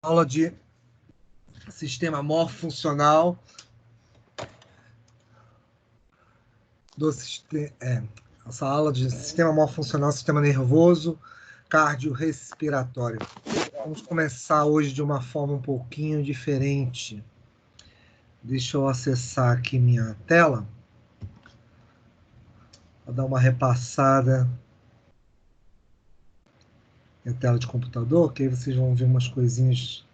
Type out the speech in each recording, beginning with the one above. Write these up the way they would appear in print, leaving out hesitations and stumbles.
Aula de sistema morfofuncional essa aula de sistema morfofuncional, sistema nervoso, cardiorrespiratório. Vamos começar hoje de uma forma um pouquinho diferente. Deixa eu acessar aqui minha tela. Vou dar uma repassada na tela de computador, que aí vocês vão ver umas coisinhas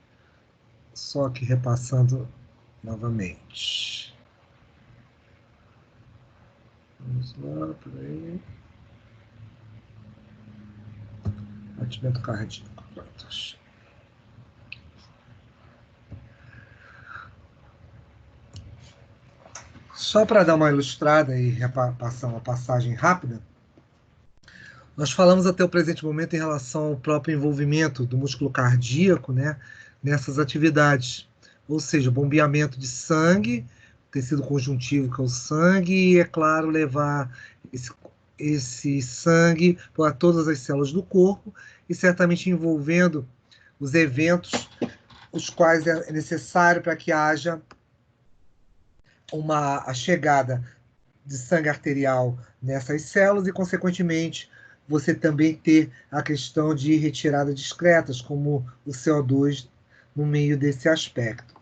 só aqui repassando novamente. Vamos lá, peraí. Batimento cardíaco. Pronto. Só para dar uma ilustrada e passar uma passagem rápida, nós falamos até o presente momento em relação ao próprio envolvimento do músculo cardíaco, né, nessas atividades. Ou seja, bombeamento de sangue, tecido conjuntivo que é o sangue, e, é claro, levar esse sangue para todas as células do corpo, e certamente envolvendo os eventos os quais é necessário para que haja a chegada de sangue arterial nessas células e, consequentemente, você também ter a questão de retirada discretas, como o CO2 no meio desse aspecto.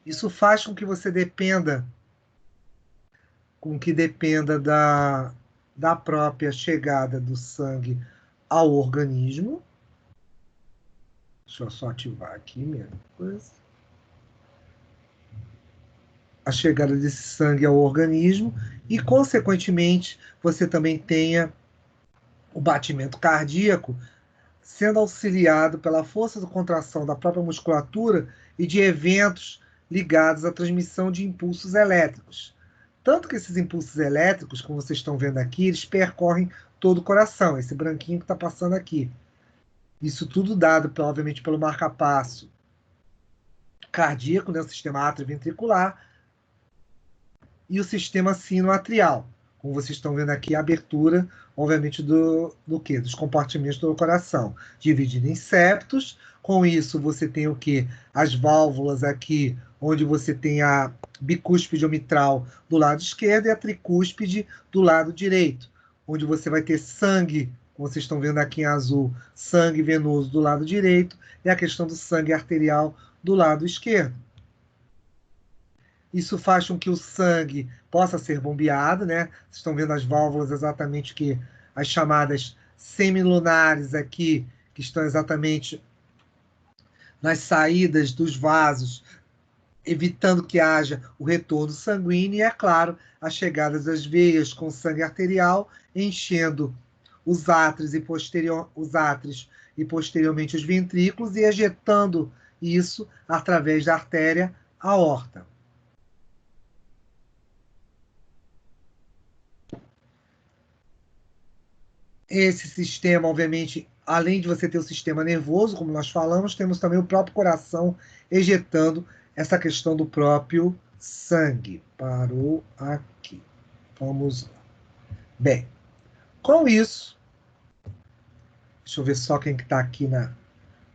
Isso faz com que você dependa da própria chegada do sangue ao organismo. Deixa eu só ativar aqui minha coisa. A chegada desse sangue ao organismo e, consequentemente, você também tenha o batimento cardíaco sendo auxiliado pela força de contração da própria musculatura e de eventos ligados à transmissão de impulsos elétricos. Tanto que esses impulsos elétricos, como vocês estão vendo aqui, eles percorrem todo o coração, esse branquinho que está passando aqui. Isso tudo dado, obviamente, pelo marca-passo cardíaco, né, o sistema atrioventricular, e o sistema sinoatrial. Como vocês estão vendo aqui, a abertura, obviamente, do quê? Dos compartimentos do coração, dividido em septos. Com isso, você tem o quê? As válvulas aqui, onde você tem a bicúspide mitral do lado esquerdo e a tricúspide do lado direito, onde você vai ter sangue, como vocês estão vendo aqui em azul, sangue venoso do lado direito e a questão do sangue arterial do lado esquerdo. Isso faz com que o sangue possa ser bombeado, né? Vocês estão vendo as válvulas exatamente que as chamadas semilunares aqui, que estão exatamente nas saídas dos vasos, evitando que haja o retorno sanguíneo e, é claro, a chegada das veias com sangue arterial, enchendo os átrios e posteriormente os ventrículos e ejetando isso através da artéria aorta. Esse sistema, obviamente, além de você ter o sistema nervoso, como nós falamos, temos também o próprio coração ejetando essa questão do próprio sangue. Parou aqui. Vamos lá. Bem, com isso, deixa eu ver só quem que está aqui na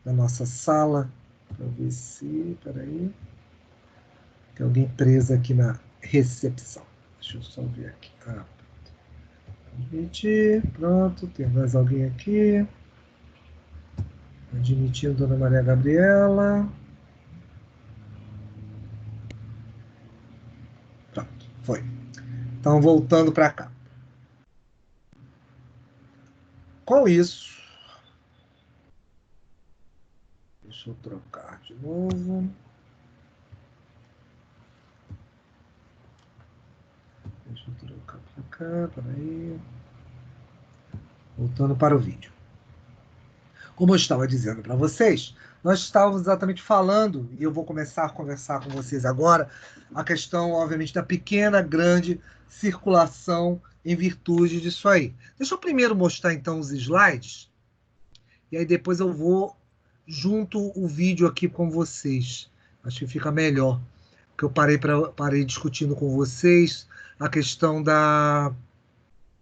nossa sala, para ver se, peraí, tem alguém preso aqui na recepção. Deixa eu só ver aqui. Admitir, pronto, tem mais alguém aqui. Admitindo Dona Maria Gabriela. Pronto, foi. Então, voltando para cá. Com isso, deixa eu trocar de novo. Deixa eu trocar para cá, peraí. Voltando para o vídeo. Como eu estava dizendo para vocês, nós estávamos exatamente falando, e eu vou começar a conversar com vocês agora, a questão, obviamente, da pequena, grande circulação em virtude disso aí. Deixa eu primeiro mostrar, então, os slides, e aí depois eu vou junto o vídeo aqui com vocês. Acho que fica melhor, porque eu parei discutindo com vocês a questão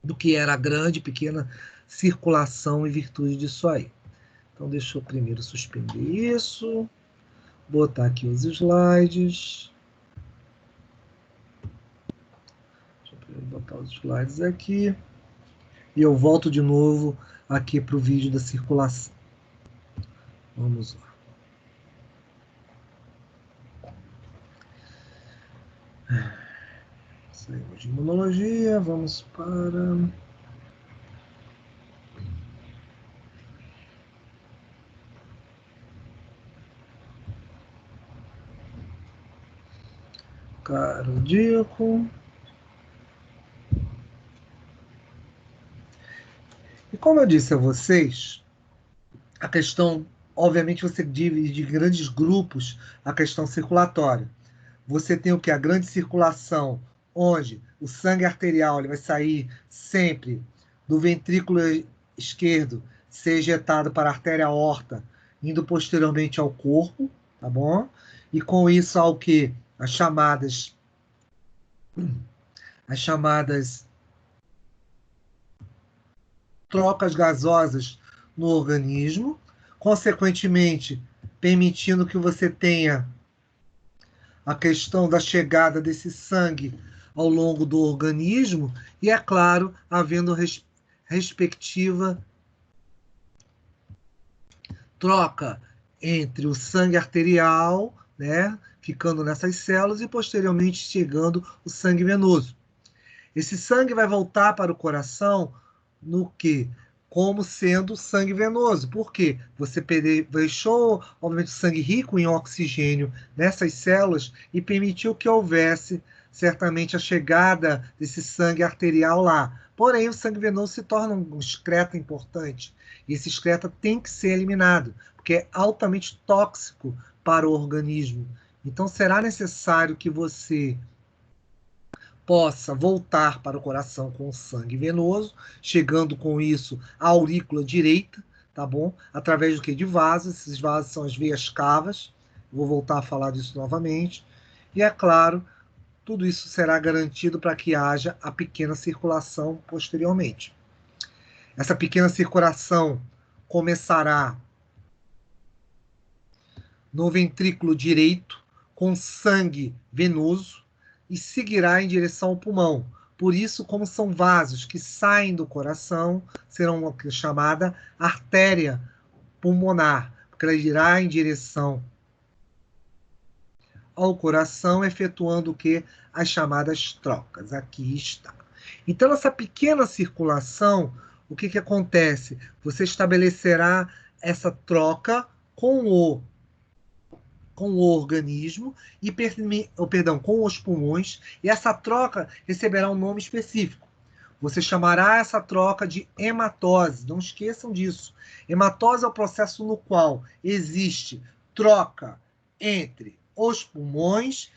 do que era a grande, pequena circulação em virtude disso aí. Então, deixa eu primeiro suspender isso. botar aqui os slides. Deixa eu botar os slides aqui. E eu volto de novo aqui para o vídeo da circulação. Vamos lá. Saímos de imunologia, vamos para... cardíaco. E como eu disse a vocês, a questão, obviamente, você divide em grandes grupos a questão circulatória. Você tem o que? A grande circulação, onde o sangue arterial ele vai sair sempre do ventrículo esquerdo, ser ejetado para a artéria aorta, indo posteriormente ao corpo, tá bom? E com isso ao que? As chamadas trocas gasosas no organismo, consequentemente permitindo que você tenha a questão da chegada desse sangue ao longo do organismo e, é claro, havendo respectiva troca entre o sangue arterial, né, ficando nessas células e posteriormente chegando o sangue venoso. Esse sangue vai voltar para o coração no que? Como sendo sangue venoso. Por quê? Você deixou, obviamente, o sangue rico em oxigênio nessas células e permitiu que houvesse, certamente, a chegada desse sangue arterial lá. Porém, o sangue venoso se torna um excreta importante. E esse excreta tem que ser eliminado, porque é altamente tóxico para o organismo. Então, será necessário que você possa voltar para o coração com sangue venoso, chegando com isso à aurícula direita, tá bom? Através do que? De vasos. Esses vasos são as veias cavas. Vou voltar a falar disso novamente. E é claro, tudo isso será garantido para que haja a pequena circulação posteriormente. Essa pequena circulação começará no ventrículo direito, com sangue venoso, e seguirá em direção ao pulmão. Por isso, como são vasos que saem do coração, serão uma chamada artéria pulmonar, porque ela irá em direção ao coração, efetuando o que? As chamadas trocas. Aqui está. Então, essa pequena circulação, o que, que acontece? Você estabelecerá essa troca com o organismo e com os pulmões, e essa troca receberá um nome específico. Você chamará essa troca de hematose. Não esqueçam disso. Hematose é o processo no qual existe troca entre os pulmões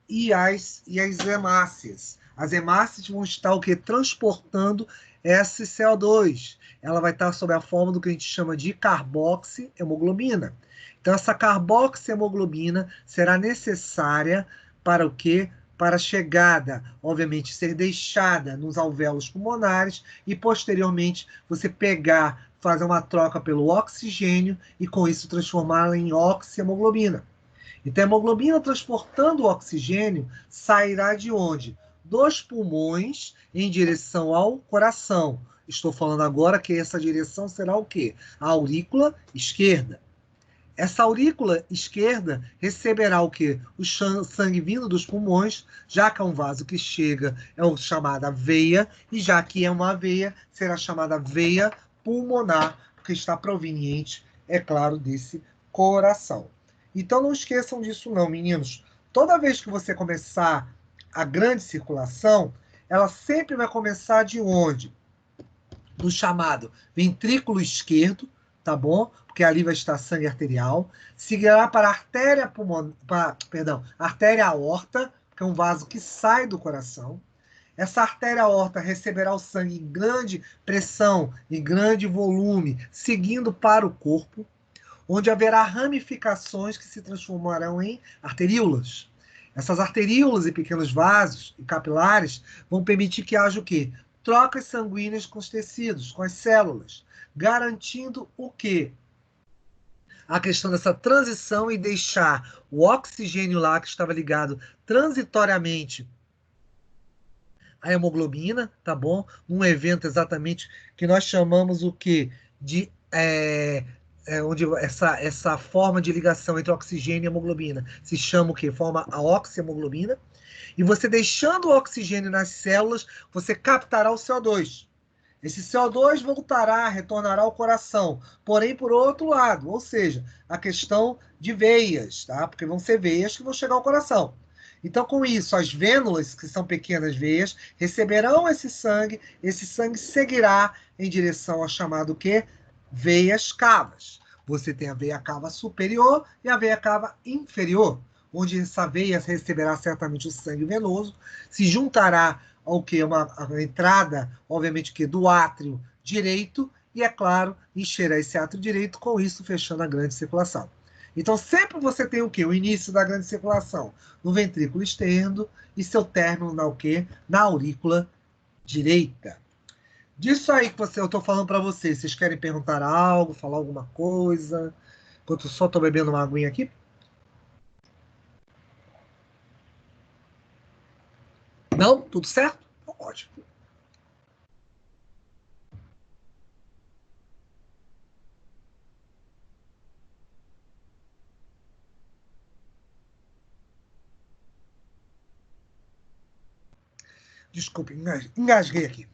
e as hemácias. As hemácias vão estar o que? Transportando esse CO2. Ela vai estar sob a forma do que a gente chama de carboxihemoglobina. Então, essa carboxihemoglobina será necessária para o quê? Para a chegada, obviamente, ser deixada nos alvéolos pulmonares e, posteriormente, você pegar, fazer uma troca pelo oxigênio e, com isso, transformá-la em oxihemoglobina. Então, a hemoglobina transportando o oxigênio sairá de onde? Dos pulmões em direção ao coração. Estou falando agora que essa direção será o quê? A aurícula esquerda. Essa aurícula esquerda receberá o quê? O sangue vindo dos pulmões, já que é um vaso que chega, é chamada veia, e já que é uma veia, será chamada veia pulmonar, porque está proveniente, é claro, desse coração. Então não esqueçam disso não, meninos. Toda vez que você começar a grande circulação, ela sempre vai começar de onde? Do chamado ventrículo esquerdo, tá bom? Porque ali vai estar sangue arterial. Seguirá para a artéria artéria aorta, que é um vaso que sai do coração. Essa artéria aorta receberá o sangue em grande pressão, em grande volume, seguindo para o corpo, onde haverá ramificações que se transformarão em arteríolas. Essas arteríolas e pequenos vasos e capilares vão permitir que haja o quê? Trocas sanguíneas com os tecidos, com as células, garantindo o quê? a questão dessa transição e deixar o oxigênio lá, que estava ligado transitoriamente à hemoglobina, tá bom? Um evento exatamente que nós chamamos o quê? De onde essa forma de ligação entre oxigênio e hemoglobina se chama o quê? Forma a oxihemoglobina. E você deixando o oxigênio nas células, você captará o CO2. Esse CO2 voltará, retornará ao coração, porém por outro lado, ou seja, a questão de veias, tá? Porque vão ser veias que vão chegar ao coração. Então, com isso, as vênulas, que são pequenas veias, receberão esse sangue seguirá em direção ao chamado quê? Veias cavas. Você tem a veia cava superior e a veia cava inferior, onde essa veia receberá certamente o sangue venoso, se juntará ao que? A entrada, obviamente, que do átrio direito, e, é claro, encherá esse átrio direito, com isso fechando a grande circulação. Então, sempre você tem o quê? O início da grande circulação no ventrículo esquerdo e seu término na o quê? Na aurícula direita. Disso aí que eu estou falando para vocês, vocês querem perguntar algo, falar alguma coisa? Enquanto eu só estou bebendo uma aguinha aqui. Não? Tudo certo? Ótimo. Desculpe, engasguei aqui.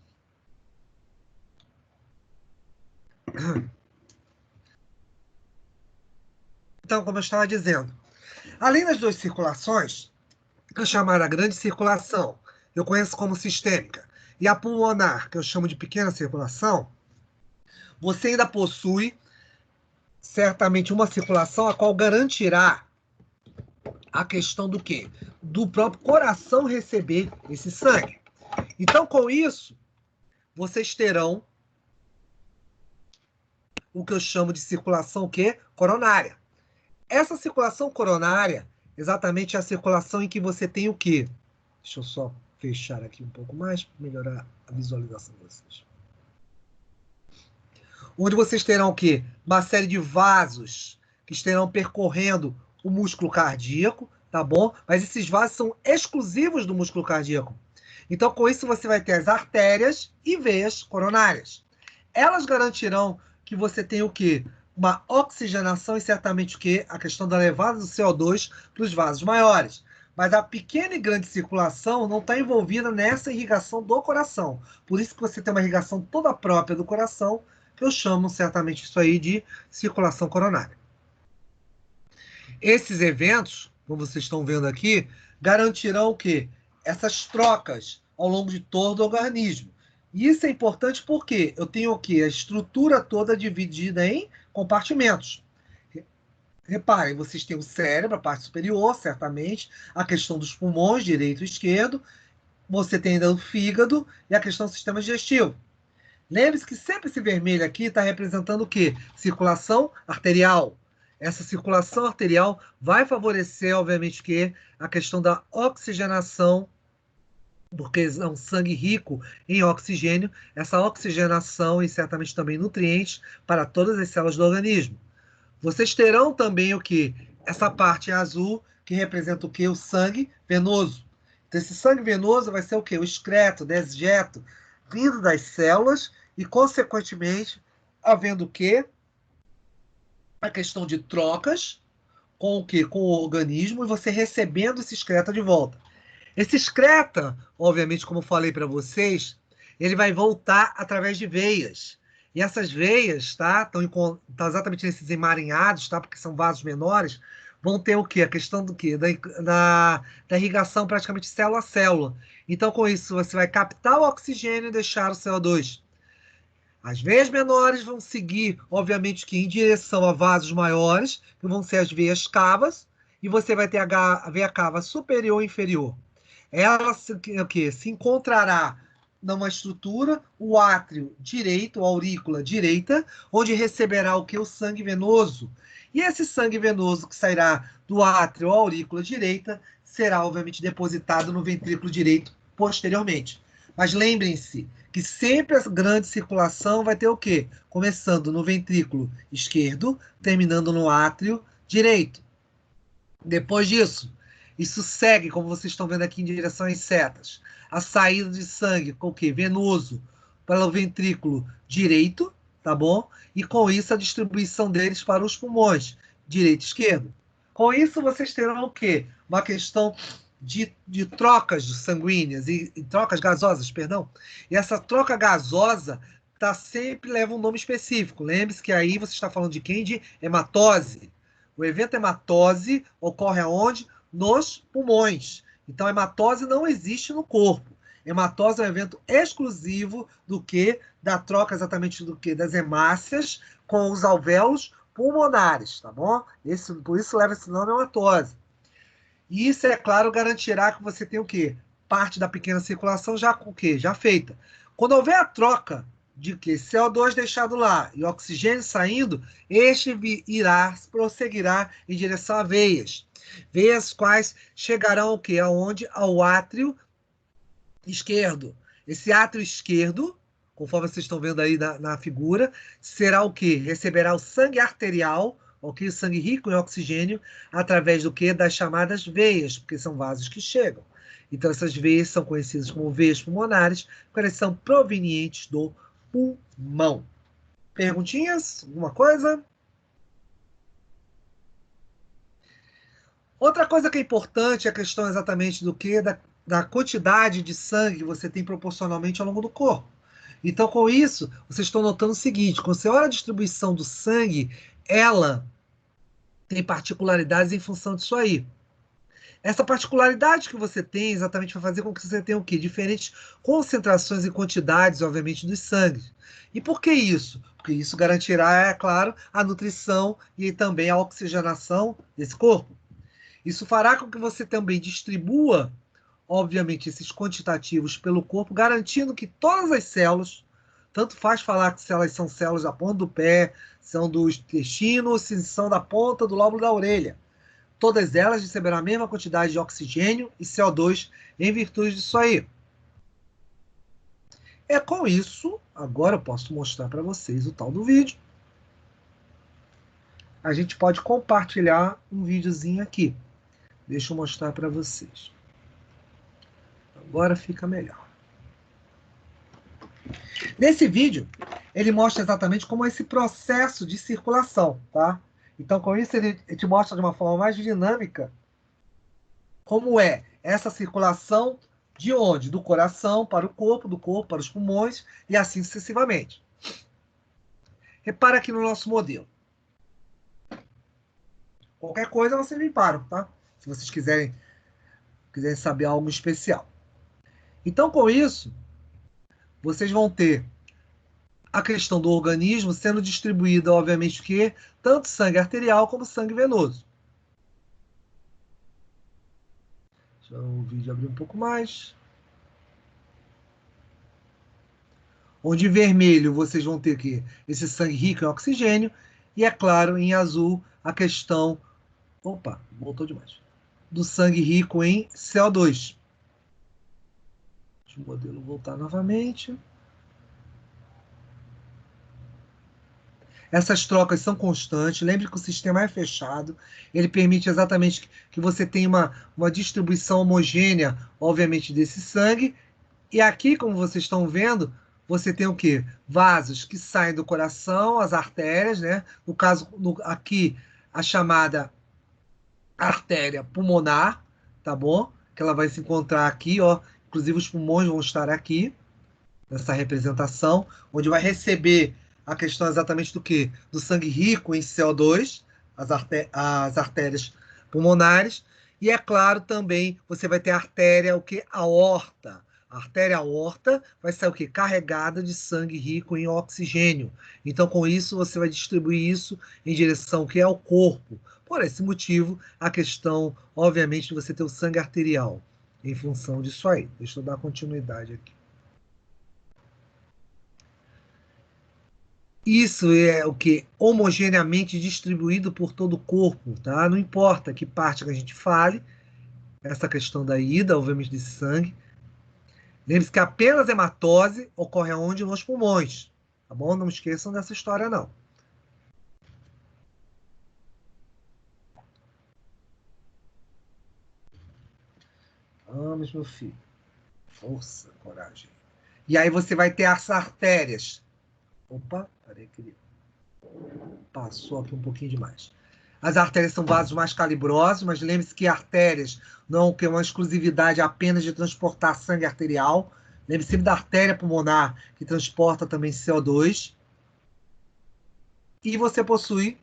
Então, como eu estava dizendo, além das duas circulações, que eu chamo a grande circulação, eu conheço como sistêmica, e a pulmonar, que eu chamo de pequena circulação, você ainda possui certamente uma circulação a qual garantirá a questão do quê? Do próprio coração receber esse sangue. Então, com isso, vocês terão o que eu chamo de circulação o quê? Coronária. Essa circulação coronária, exatamente é a circulação em que você tem o quê? Deixa eu só fechar aqui um pouco mais para melhorar a visualização de vocês. Onde vocês terão o quê? Uma série de vasos que estarão percorrendo o músculo cardíaco, tá bom? Mas esses vasos são exclusivos do músculo cardíaco. Então, com isso, você vai ter as artérias e veias coronárias. Elas garantirão que você tenha o quê? Uma oxigenação e certamente o quê? A questão da levada do CO2 para os vasos maiores. Mas a pequena e grande circulação não está envolvida nessa irrigação do coração. Por isso que você tem uma irrigação toda própria do coração, que eu chamo certamente isso aí de circulação coronária. Esses eventos, como vocês estão vendo aqui, garantirão o quê? Essas trocas ao longo de todo o organismo. E isso é importante porque eu tenho o quê? A estrutura toda dividida em compartimentos. Reparem, vocês têm o cérebro, a parte superior, certamente, a questão dos pulmões, direito e esquerdo, você tem ainda o fígado e a questão do sistema digestivo. Lembre-se que sempre esse vermelho aqui está representando o quê? Circulação arterial. Essa circulação arterial vai favorecer, obviamente, que a questão da oxigenação, porque é um sangue rico em oxigênio, essa oxigenação e certamente também nutrientes para todas as células do organismo. Vocês terão também o que? Essa parte azul, que representa o que? O sangue venoso. Então, esse sangue venoso vai ser o quê? O excreto, o dejeto, vindo das células e, consequentemente, havendo o quê? A questão de trocas com o quê? Com o organismo e você recebendo esse excreta de volta. Esse excreta, obviamente, como eu falei para vocês, ele vai voltar através de veias. E essas veias, tá? Estão exatamente nesses emaranhados, tá? Porque são vasos menores, vão ter o quê? A questão do quê? Da irrigação praticamente célula a célula. Então, com isso, você vai captar o oxigênio e deixar o CO2. As veias menores vão seguir, obviamente, que em direção a vasos maiores, que vão ser as veias cavas, e você vai ter a veia cava superior e inferior. Ela se encontrará numa estrutura, o átrio direito, a aurícula direita, onde receberá o que? O sangue venoso. E esse sangue venoso que sairá do átrio à aurícula direita será, obviamente, depositado no ventrículo direito posteriormente. Mas lembrem-se que sempre a grande circulação vai ter o quê? Começando no ventrículo esquerdo, terminando no átrio direito. Depois disso, isso segue, como vocês estão vendo aqui, em direção às setas. A saída de sangue, com o quê? Venoso, para o ventrículo direito, tá bom? E com isso a distribuição deles para os pulmões, direito e esquerdo. Com isso vocês terão o quê? Uma questão de trocas sanguíneas e trocas gasosas, perdão. E essa troca gasosa sempre leva um nome específico. Lembre-se que aí você está falando de quem? De hematose. O evento hematose ocorre aonde? Nos pulmões. Então, hematose não existe no corpo. Hematose é um evento exclusivo do que? Da troca exatamente do que? Das hemácias com os alvéolos pulmonares, tá bom? Por isso leva esse nome hematose. E isso, é claro, garantirá que você tem o quê? Parte da pequena circulação já com o quê? Já feita. Quando houver a troca de que CO2 deixado lá e oxigênio saindo, este prosseguirá em direção a veias. Veias quais chegarão ao quê? Aonde? Ao átrio esquerdo. Esse átrio esquerdo, conforme vocês estão vendo aí na figura, será o quê? Receberá o sangue arterial, ok? O sangue rico em oxigênio, através do quê? Das chamadas veias, porque são vasos que chegam. Então, essas veias são conhecidas como veias pulmonares, porque elas são provenientes do pulmão. Perguntinhas? Alguma coisa? Outra coisa que é importante é a questão exatamente do que? Da quantidade de sangue que você tem proporcionalmente ao longo do corpo. Então, com isso, vocês estão notando o seguinte: quando você olha a distribuição do sangue, ela tem particularidades em função disso aí. Essa particularidade que você tem exatamente vai fazer com que você tenha o quê? Diferentes concentrações e quantidades, obviamente, dos sangues. E por que isso? Porque isso garantirá, é claro, a nutrição e também a oxigenação desse corpo. Isso fará com que você também distribua, obviamente, esses quantitativos pelo corpo, garantindo que todas as células, tanto faz falar que elas são células da ponta do pé, são do intestino, ou se são da ponta do lóbulo da orelha. Todas elas receberão a mesma quantidade de oxigênio e CO2 em virtude disso aí. É com isso, agora eu posso mostrar para vocês o tal do vídeo. A gente pode compartilhar um videozinho aqui. Deixa eu mostrar para vocês. Agora fica melhor. Nesse vídeo, ele mostra exatamente como é esse processo de circulação, tá? Então, com isso, ele te mostra de uma forma mais dinâmica como é essa circulação de onde? Do coração para o corpo, do corpo para os pulmões e assim sucessivamente. Repara aqui no nosso modelo. Qualquer coisa vocês me param, tá? Se vocês quiserem saber algo especial. Então, com isso, vocês vão ter a questão do organismo sendo distribuída, obviamente, que tanto sangue arterial como sangue venoso. Deixa o vídeo abrir um pouco mais. Onde em vermelho vocês vão ter aqui esse sangue rico em oxigênio e, é claro, em azul a questão, opa, voltou demais, do sangue rico em CO2. Deixa o modelo voltar novamente. Essas trocas são constantes. Lembre que o sistema é fechado. Ele permite exatamente que você tenha uma distribuição homogênea, obviamente, desse sangue. E aqui, como vocês estão vendo, você tem o quê? Vasos que saem do coração, as artérias, né? No caso, aqui, a chamada artéria pulmonar, tá bom? Que ela vai se encontrar aqui, ó. Inclusive, os pulmões vão estar aqui, nessa representação, onde vai receber a questão exatamente do quê? Do sangue rico em CO2, as artérias pulmonares, e é claro também você vai ter a artéria, o que? Aorta. A artéria aorta vai ser o quê? Carregada de sangue rico em oxigênio. Então, com isso, você vai distribuir isso em direção ao que é o corpo. Por esse motivo, a questão, obviamente, de você ter o sangue arterial em função disso aí. Deixa eu dar continuidade aqui. Isso é o que? Homogeneamente distribuído por todo o corpo, tá? Não importa que parte que a gente fale, essa questão da ida, obviamente, desse sangue, Lembre-se que apenas hematose ocorre aonde? Nos pulmões. Tá bom? Não esqueçam dessa história, não. Vamos, meu filho. Força, coragem. E aí você vai ter as artérias. Opa, peraí que ele passou aqui um pouquinho demais. As artérias são vasos mais calibrosos, mas lembre-se que artérias não é uma exclusividade apenas de transportar sangue arterial. Lembre-se sempre da artéria pulmonar, que transporta também CO2. E você possui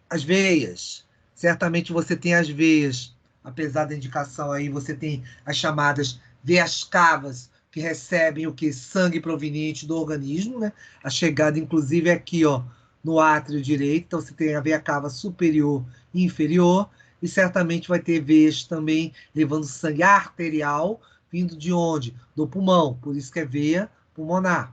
as veias. Certamente você tem as veias, apesar da indicação aí, você tem as chamadas veias cavas, que recebem o que? Sangue proveniente do organismo, né? A chegada, inclusive, é aqui, ó, no átrio direito. Então, você tem a veia cava superior e inferior, e certamente vai ter veias também levando sangue arterial, vindo de onde? Do pulmão, por isso que é veia pulmonar.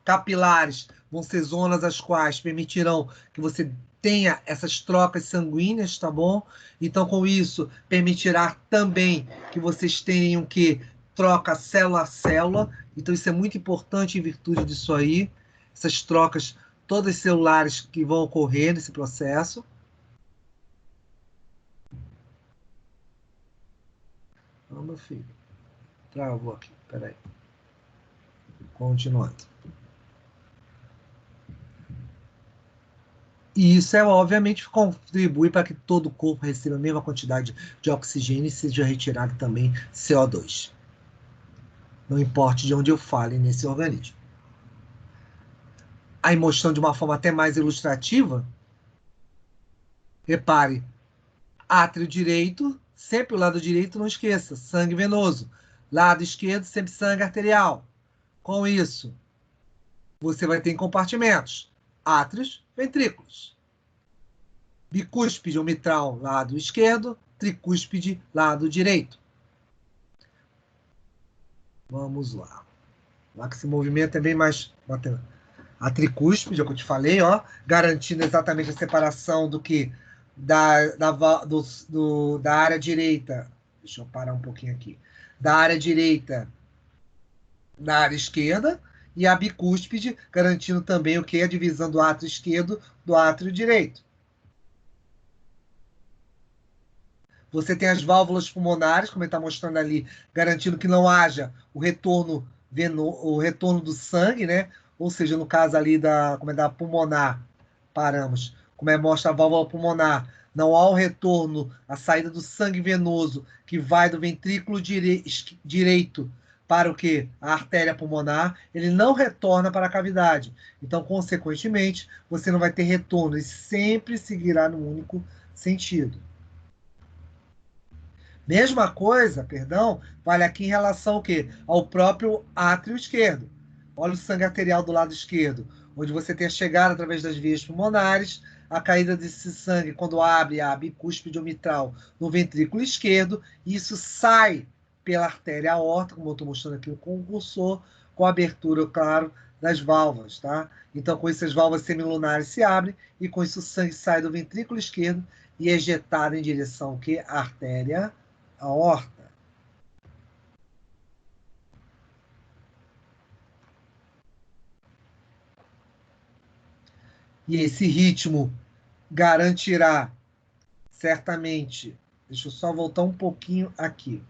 Capilares vão ser zonas as quais permitirão que você tenha essas trocas sanguíneas, tá bom? Então, com isso, permitirá também que vocês tenham que troca célula a célula. Então, isso é muito importante em virtude disso aí. Essas trocas todas celulares que vão ocorrer nesse processo. Ah, meu filho. Travou aqui. Peraí. Continuando. E isso é, obviamente, contribui para que todo o corpo receba a mesma quantidade de oxigênio e seja retirado também CO2. Não importa de onde eu fale nesse organismo. Aí, mostrando de uma forma até mais ilustrativa, repare, átrio direito, sempre o lado direito, não esqueça, sangue venoso. Lado esquerdo, sempre sangue arterial. Com isso, você vai ter em compartimentos, átrios, ventrículos. Bicúspide ou mitral, lado esquerdo, tricúspide, lado direito. Vamos lá. Lá que esse movimento é bem mais bacana. A tricúspide, é o que eu te falei, ó, garantindo exatamente a separação do que da área direita. Deixa eu parar um pouquinho aqui. Da área direita da área esquerda, e a bicúspide, garantindo também o que? A divisão do átrio esquerdo do átrio direito. Você tem as válvulas pulmonares, como ele está mostrando ali, garantindo que não haja o retorno do sangue, né? Ou seja, no caso ali como é da pulmonar, paramos, como é mostra a válvula pulmonar, não há o retorno, a saída do sangue venoso que vai do ventrículo direito para o que? A artéria pulmonar, ele não retorna para a cavidade. Então, consequentemente, você não vai ter retorno, e sempre seguirá no único sentido. Mesma coisa, perdão, vale aqui em relação ao quê? Ao próprio átrio esquerdo. Olha o sangue arterial do lado esquerdo, onde você tem a chegada através das vias pulmonares, a caída desse sangue quando abre a bicúspide ou mitral no ventrículo esquerdo, e isso sai pela artéria aorta, como eu estou mostrando aqui com o cursor, com a abertura, claro, das válvulas, tá? Então, com isso, as válvulas semilunares se abrem, e com isso o sangue sai do ventrículo esquerdo e é ejetado em direção ao quê? À artéria aorta. E esse ritmo garantirá, certamente, deixa eu só voltar um pouquinho aqui.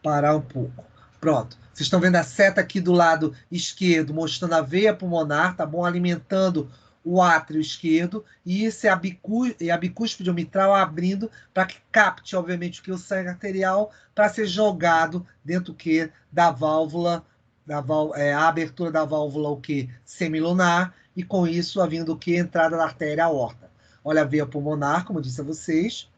Parar um pouco. Pronto. Vocês estão vendo a seta aqui do lado esquerdo, mostrando a veia pulmonar, tá bom? Alimentando o átrio esquerdo, e isso é a bicúspide mitral abrindo para que capte, obviamente, o que o sangue arterial para ser jogado dentro que da válvula, a abertura da válvula o que semilunar, e com isso havendo o que entrada da artéria aorta. Olha a veia pulmonar, como eu disse a vocês,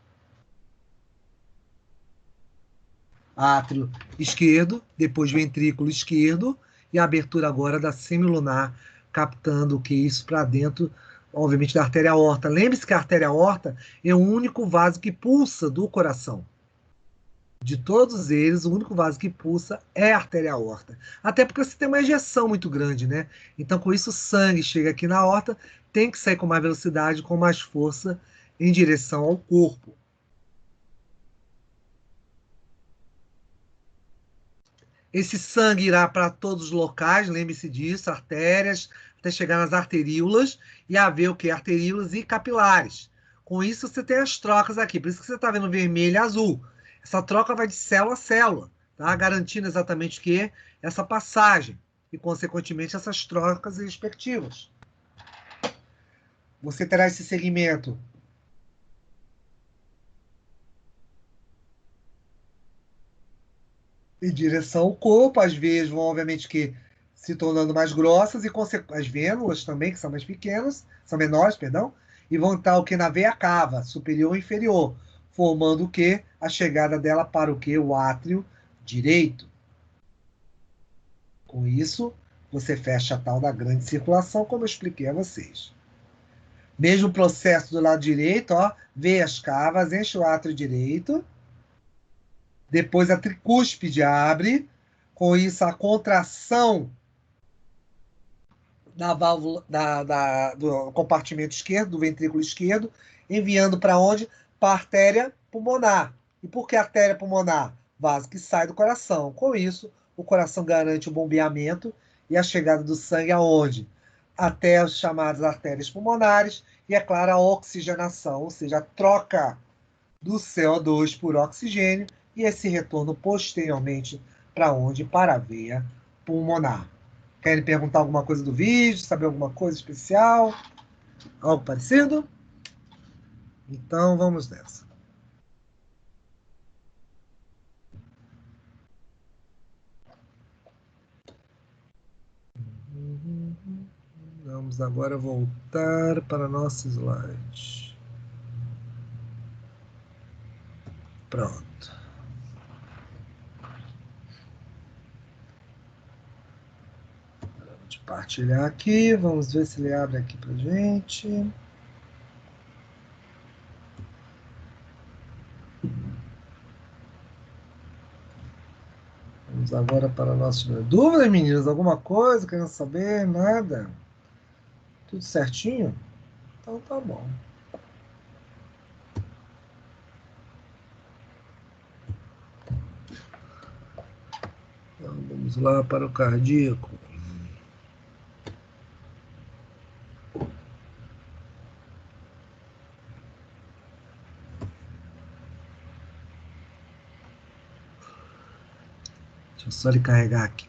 átrio esquerdo, depois ventrículo esquerdo, e a abertura agora da semilunar, captando o que isso para dentro, obviamente, da artéria aorta. Lembre-se que a artéria aorta é o único vaso que pulsa do coração. De todos eles, o único vaso que pulsa é a artéria aorta. Até porque você tem uma ejeção muito grande, né? Então, com isso, o sangue chega aqui na aorta, tem que sair com mais velocidade, com mais força, em direção ao corpo. Esse sangue irá para todos os locais, lembre-se disso, artérias, até chegar nas arteríolas, e haver o quê? Arteríolas e capilares. Com isso, você tem as trocas aqui. Por isso que você está vendo vermelho e azul. Essa troca vai de célula a célula, tá? Garantindo exatamente o que? Essa passagem. E, consequentemente, essas trocas respectivas. Você terá esse segmento em direção ao corpo. As veias vão, obviamente, que se tornando mais grossas e as vênulas também, que são mais pequenas, são menores, perdão, e vão estar o que na veia cava, superior e inferior, formando o que? A chegada dela para o que? O átrio direito. Com isso, você fecha a tal da grande circulação, como eu expliquei a vocês. Mesmo processo do lado direito, ó, veias cavas, enche o átrio direito, depois a tricúspide abre, com isso a contração da válvula do compartimento esquerdo, do ventrículo esquerdo, enviando para onde? Para a artéria pulmonar. E por que artéria pulmonar? Vaso que sai do coração. Com isso, o coração garante o bombeamento e a chegada do sangue aonde? Até as chamadas artérias pulmonares e, é claro, a oxigenação, ou seja, a troca do CO2 por oxigênio e esse retorno posteriormente para onde? Para a veia pulmonar. Querem perguntar alguma coisa do vídeo, saber alguma coisa especial? Algo parecido? Então vamos nessa. Vamos agora voltar para nosso slide. Pronto. Vou partilhar aqui, vamos ver se ele abre aqui para gente. Vamos agora para nossas dúvidas, meninas? Alguma coisa? Querendo saber? Nada? Tudo certinho? Então tá bom. Então, vamos lá para o cardíaco. Deixa eu só ele carregar aqui.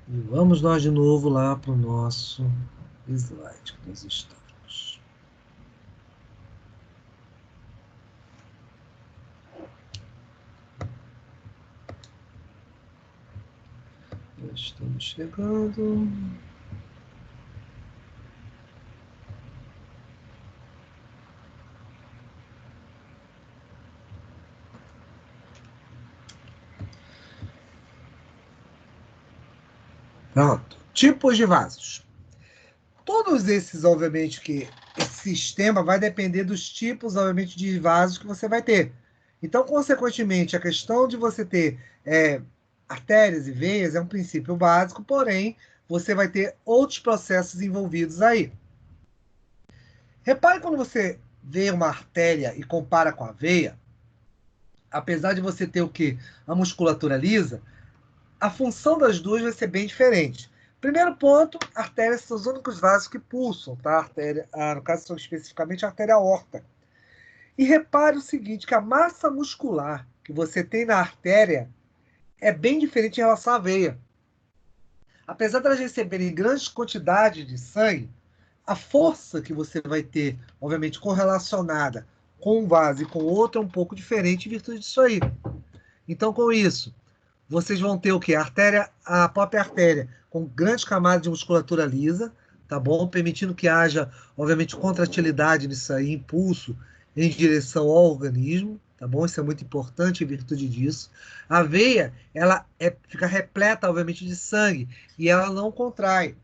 E vamos nós de novo lá para o nosso slide que nós estamos. Já estamos chegando. Pronto. Tipos de vasos. Todos esses, obviamente, que esse sistema vai depender dos tipos, obviamente, de vasos que você vai ter. Então, consequentemente, a questão de você ter artérias e veias é um princípio básico, porém, você vai ter outros processos envolvidos aí. Repare quando você vê uma artéria e compara com a veia, apesar de você ter o quê? A musculatura lisa, a função das duas vai ser bem diferente. Primeiro ponto, artérias são os únicos vasos que pulsam, tá? No caso, são especificamente a artéria aorta. E repare o seguinte, que a massa muscular que você tem na artéria é bem diferente em relação à veia. Apesar de elas receberem grandes quantidades de sangue, a força que você vai ter, obviamente, correlacionada com um vaso e com outro é um pouco diferente em virtude disso aí. Então, com isso, vocês vão ter o quê? A própria artéria com grandes camadas de musculatura lisa, tá bom? Permitindo que haja, obviamente, contratilidade nisso aí, impulso em direção ao organismo, tá bom? Isso é muito importante em virtude disso. A veia, ela fica repleta, obviamente, de sangue e ela não contrai.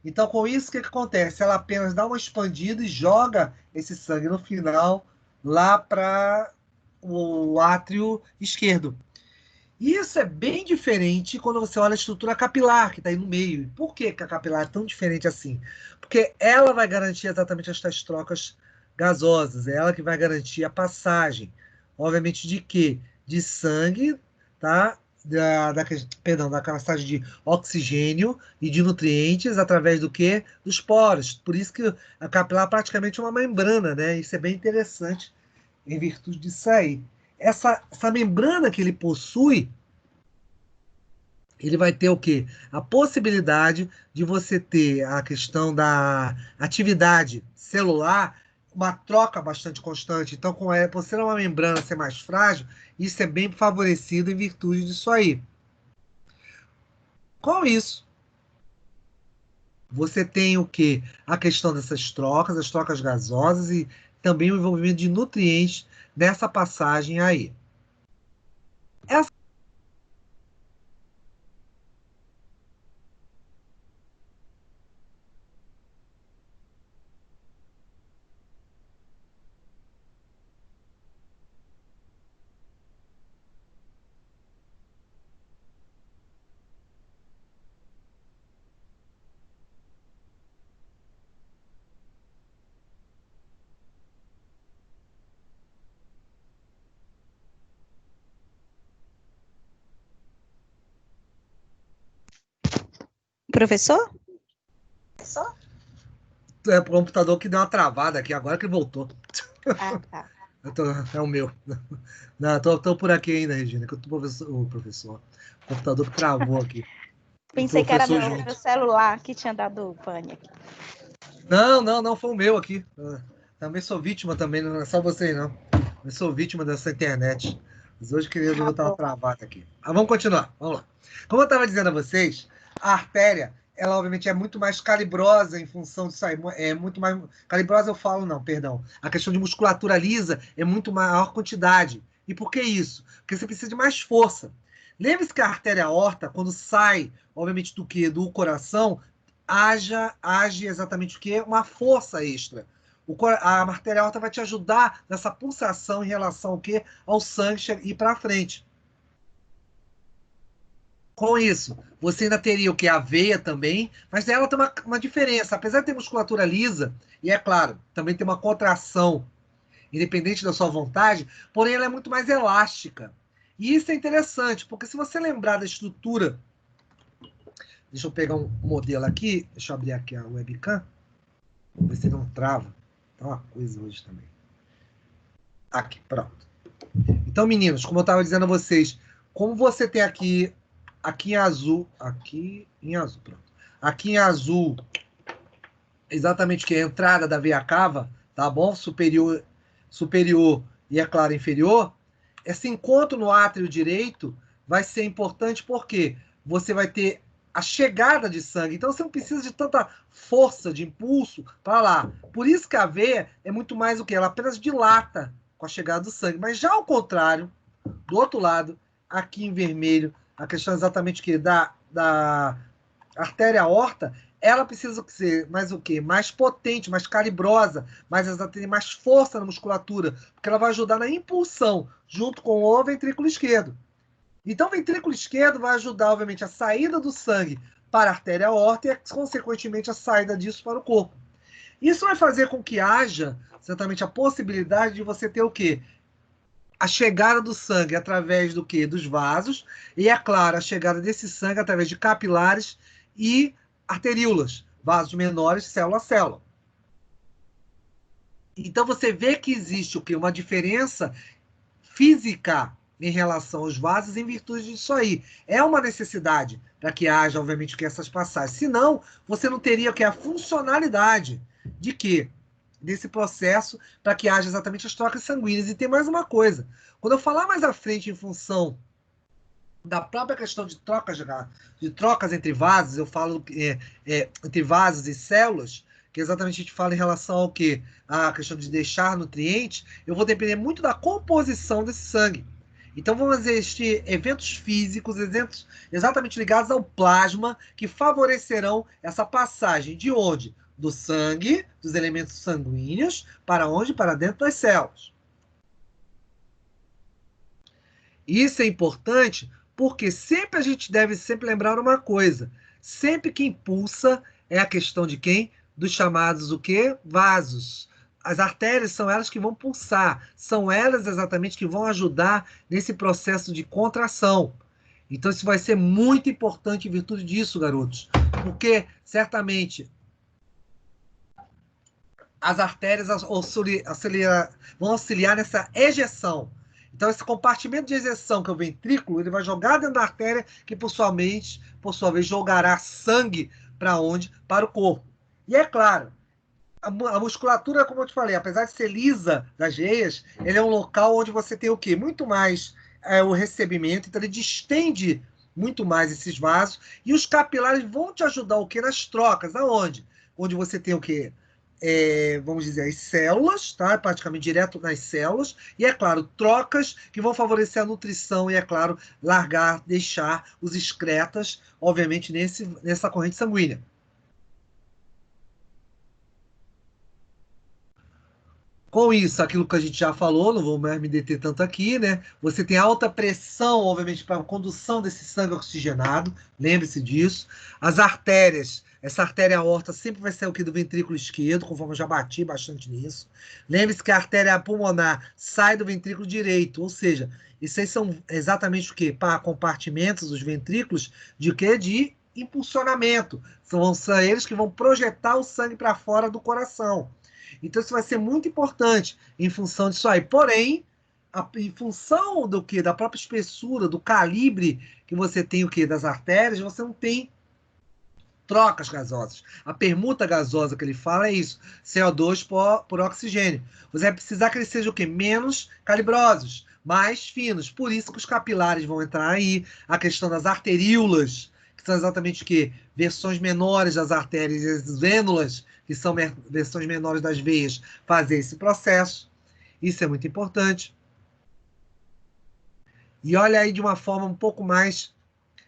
Então, com isso, o que acontece? Ela apenas dá uma expandida e joga esse sangue no final lá para o átrio esquerdo. E isso é bem diferente quando você olha a estrutura capilar, que está aí no meio. Por que que a capilar é tão diferente assim? Porque ela vai garantir exatamente estas trocas gasosas, é ela que vai garantir a passagem. Obviamente, de quê? De sangue, tá? Perdão, da passagem de oxigênio e de nutrientes através do quê? Dos poros. Por isso que a capilar é praticamente uma membrana, né? Isso é bem interessante em virtude disso aí. Essa membrana que ele possui, ele vai ter o quê? A possibilidade de você ter a questão da atividade celular, uma troca bastante constante. Então, por ser uma membrana ser mais frágil, isso é bem favorecido em virtude disso aí. Com isso, você tem o quê? A questão dessas trocas, as trocas gasosas e também o envolvimento de nutrientes nessa passagem aí. Essa Professor? é o computador que deu uma travada aqui, agora que voltou. Ah, tá. É o meu. Não, tô por aqui ainda, Regina, que eu tô o professor. O computador que travou aqui. O Pensei que era professor meu junto. celular que tinha dado pane aqui. Não, foi o meu aqui. Também sou vítima também, não é só vocês, não. Eu sou vítima dessa internet. Mas hoje queria Tá botar uma bom. travada aqui. Mas vamos continuar, vamos lá. Como eu estava dizendo a vocês, a artéria, ela obviamente é muito mais calibrosa em função disso aí. É muito mais. Calibrosa eu falo, não, perdão. A questão de musculatura lisa é muito maior quantidade. E por que isso? Porque você precisa de mais força. Lembre-se que a artéria aorta, quando sai, obviamente, do que? Do coração, age exatamente o que? Uma força extra. A artéria aorta vai te ajudar nessa pulsação em relação ao quê? Ao sangue ir para frente. Com isso, você ainda teria o que? A veia também, mas ela tem uma diferença. Apesar de ter musculatura lisa, e é claro, também tem uma contração, independente da sua vontade, porém ela é muito mais elástica. E isso é interessante, porque se você lembrar da estrutura, deixa eu pegar um modelo aqui, deixa eu abrir aqui a webcam, ver se não trava. Tá uma coisa hoje também. Aqui, pronto. Então, meninos, como eu estava dizendo a vocês, como você tem aqui em azul, pronto. Aqui em azul, exatamente o que é a entrada da veia cava, tá bom? Superior e, é claro, inferior. Esse encontro no átrio direito vai ser importante porque você vai ter a chegada de sangue. Então você não precisa de tanta força, de impulso para lá. Por isso que a veia é muito mais o que? Ela apenas dilata com a chegada do sangue. Mas já ao contrário, do outro lado, aqui em vermelho, a questão é exatamente o que? Da artéria aorta, ela precisa ser mais o quê? Mais potente, mais calibrosa, ela tem mais força na musculatura, porque ela vai ajudar na impulsão, junto com o ventrículo esquerdo. Então, o ventrículo esquerdo vai ajudar, obviamente, a saída do sangue para a artéria aorta e, consequentemente, a saída disso para o corpo. Isso vai fazer com que haja, certamente, a possibilidade de você ter o quê? A chegada do sangue através do quê? Dos vasos, e, é claro, a chegada desse sangue através de capilares e arteríolas, vasos menores, célula a célula. Então você vê que existe o quê? Uma diferença física em relação aos vasos em virtude disso aí. É uma necessidade para que haja, obviamente, que essas passagens. Senão, você não teria o que? A funcionalidade de quê? Desse processo para que haja exatamente as trocas sanguíneas. E tem mais uma coisa. Quando eu falar mais à frente em função da própria questão de trocas entre vasos, eu falo entre vasos e células, que exatamente a gente fala em relação ao que? A questão de deixar nutrientes, eu vou depender muito da composição desse sangue. Então vão existir eventos físicos, eventos exatamente ligados ao plasma, que favorecerão essa passagem de onde? Do sangue, dos elementos sanguíneos, para onde? Para dentro das células. Isso é importante Porque sempre a gente deve sempre lembrar uma coisa. Sempre que impulsa é a questão de quem? Dos chamados o quê? Vasos. As artérias são elas que vão pulsar. São elas exatamente que vão ajudar nesse processo de contração. Então isso vai ser muito importante em virtude disso, garotos. Porque, certamente, as artérias vão auxiliar nessa ejeção. Então, esse compartimento de ejeção, que é o ventrículo, ele vai jogar dentro da artéria, que por sua vez jogará sangue para onde? Para o corpo. E é claro, a musculatura, como eu te falei, apesar de ser lisa das veias, ele é um local onde você tem o quê? Muito mais o recebimento, então ele distende muito mais esses vasos, e os capilares vão te ajudar o quê? Nas trocas, aonde? Onde você tem o quê? Vamos dizer, as células, tá? Praticamente direto nas células, e é claro, trocas que vão favorecer a nutrição, e é claro, deixar os excretas, obviamente, nessa corrente sanguínea. Com isso, aquilo que a gente já falou, não vou mais me deter tanto aqui, né? Você tem alta pressão, obviamente, para a condução desse sangue oxigenado, lembre-se disso. As artérias, essa artéria aorta sempre vai ser o que do ventrículo esquerdo, conforme eu já bati bastante nisso. Lembre-se que a artéria pulmonar sai do ventrículo direito, ou seja, isso aí são exatamente o quê? Para compartimentos, os ventrículos, de quê? De impulsionamento. São eles que vão projetar o sangue para fora do coração. Então, isso vai ser muito importante em função disso aí. Porém, em função do que? Da própria espessura, do calibre que você tem o que? Das artérias, você não tem trocas gasosas. A permuta gasosa que ele fala é isso: CO2 por oxigênio. Você vai precisar que eles sejam o quê? Menos calibrosos, mais finos. Por isso que os capilares vão entrar aí, a questão das arteríolas, que são exatamente o quê? Versões menores das artérias, e as vênulas, que são versões menores das veias, fazer esse processo. Isso é muito importante. E olha aí de uma forma um pouco mais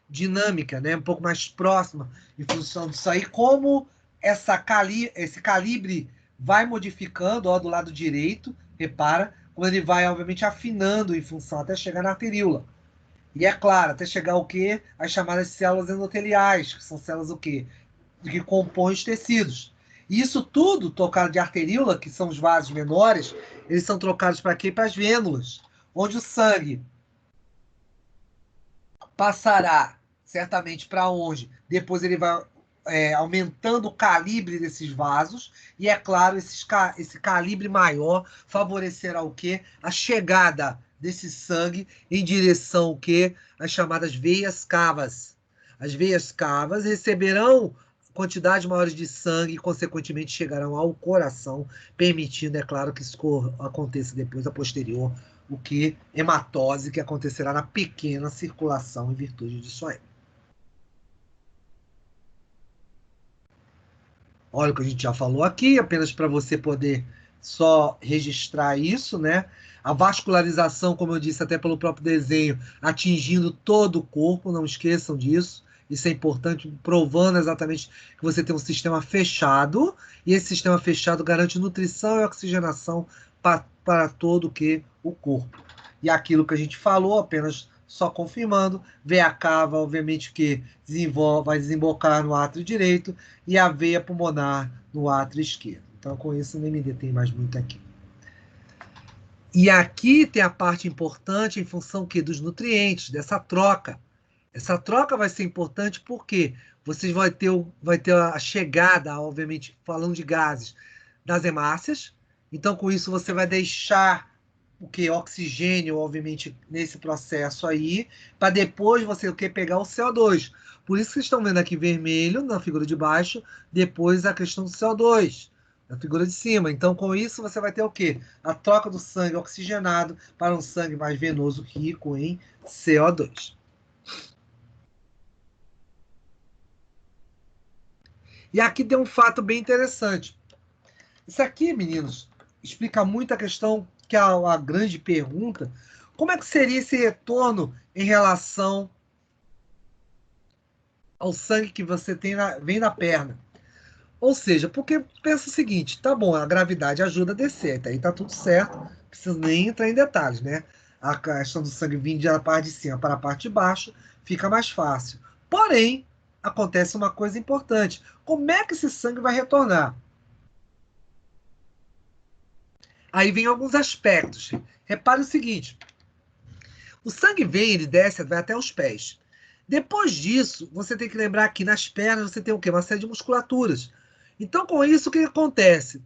dinâmica, né? Um pouco mais próxima, em função disso aí, como esse calibre vai modificando, ó, do lado direito, repara, quando ele vai, obviamente, afinando em função, até chegar na arteríola. E é claro, até chegar o quê? As chamadas células endoteliais, que são células o quê? Que compõem os tecidos. E isso tudo, tocado de arteríola, que são os vasos menores, eles são trocados para quê? Para as vênulas, onde o sangue passará certamente para onde? Depois ele vai aumentando o calibre desses vasos, e é claro, esse calibre maior favorecerá o quê? A chegada desse sangue em direção ao quê? As chamadas veias cavas. As veias cavas receberão quantidades maiores de sangue e, consequentemente, chegarão ao coração, permitindo, é claro, que isso aconteça depois, a posterior, o que? Hematose, que acontecerá na pequena circulação em virtude disso aí. Olha o que a gente já falou aqui, apenas para você poder só registrar isso, né? A vascularização, como eu disse, até pelo próprio desenho, atingindo todo o corpo, não esqueçam disso. Isso é importante, provando exatamente que você tem um sistema fechado, e esse sistema fechado garante nutrição e oxigenação para todo o corpo. E aquilo que a gente falou, apenas só confirmando, veia cava, obviamente, que vai desembocar no átrio direito, e a veia pulmonar no átrio esquerdo. Então, com isso, nem me detém mais muito aqui. E aqui tem a parte importante em função dos nutrientes, dessa troca. Essa troca vai ser importante porque vocês vai ter a chegada, obviamente, falando de gases, das hemácias. Então, com isso, você vai deixar o que? Oxigênio, obviamente, nesse processo aí, para depois você pegar o CO2. Por isso que vocês estão vendo aqui vermelho na figura de baixo, depois a questão do CO2, na figura de cima. Então, com isso, você vai ter o quê? A troca do sangue oxigenado para um sangue mais venoso, rico em CO2. E aqui tem um fato bem interessante. Isso aqui, meninos, explica muito a questão, que é a grande pergunta: como é que seria esse retorno em relação ao sangue que você tem vem na perna? Ou seja, porque pensa o seguinte, tá bom, a gravidade ajuda a descer, até aí tá tudo certo, não preciso nem entrar em detalhes, né? a questão do sangue vindo da parte de cima para a parte de baixo, fica mais fácil. Porém, acontece uma coisa importante. Como é que esse sangue vai retornar? Aí vem alguns aspectos. Repare o seguinte: o sangue vem, ele desce, vai até os pés. Depois disso, você tem que lembrar que nas pernas você tem o quê? Uma série de musculaturas. Então, com isso, o que acontece?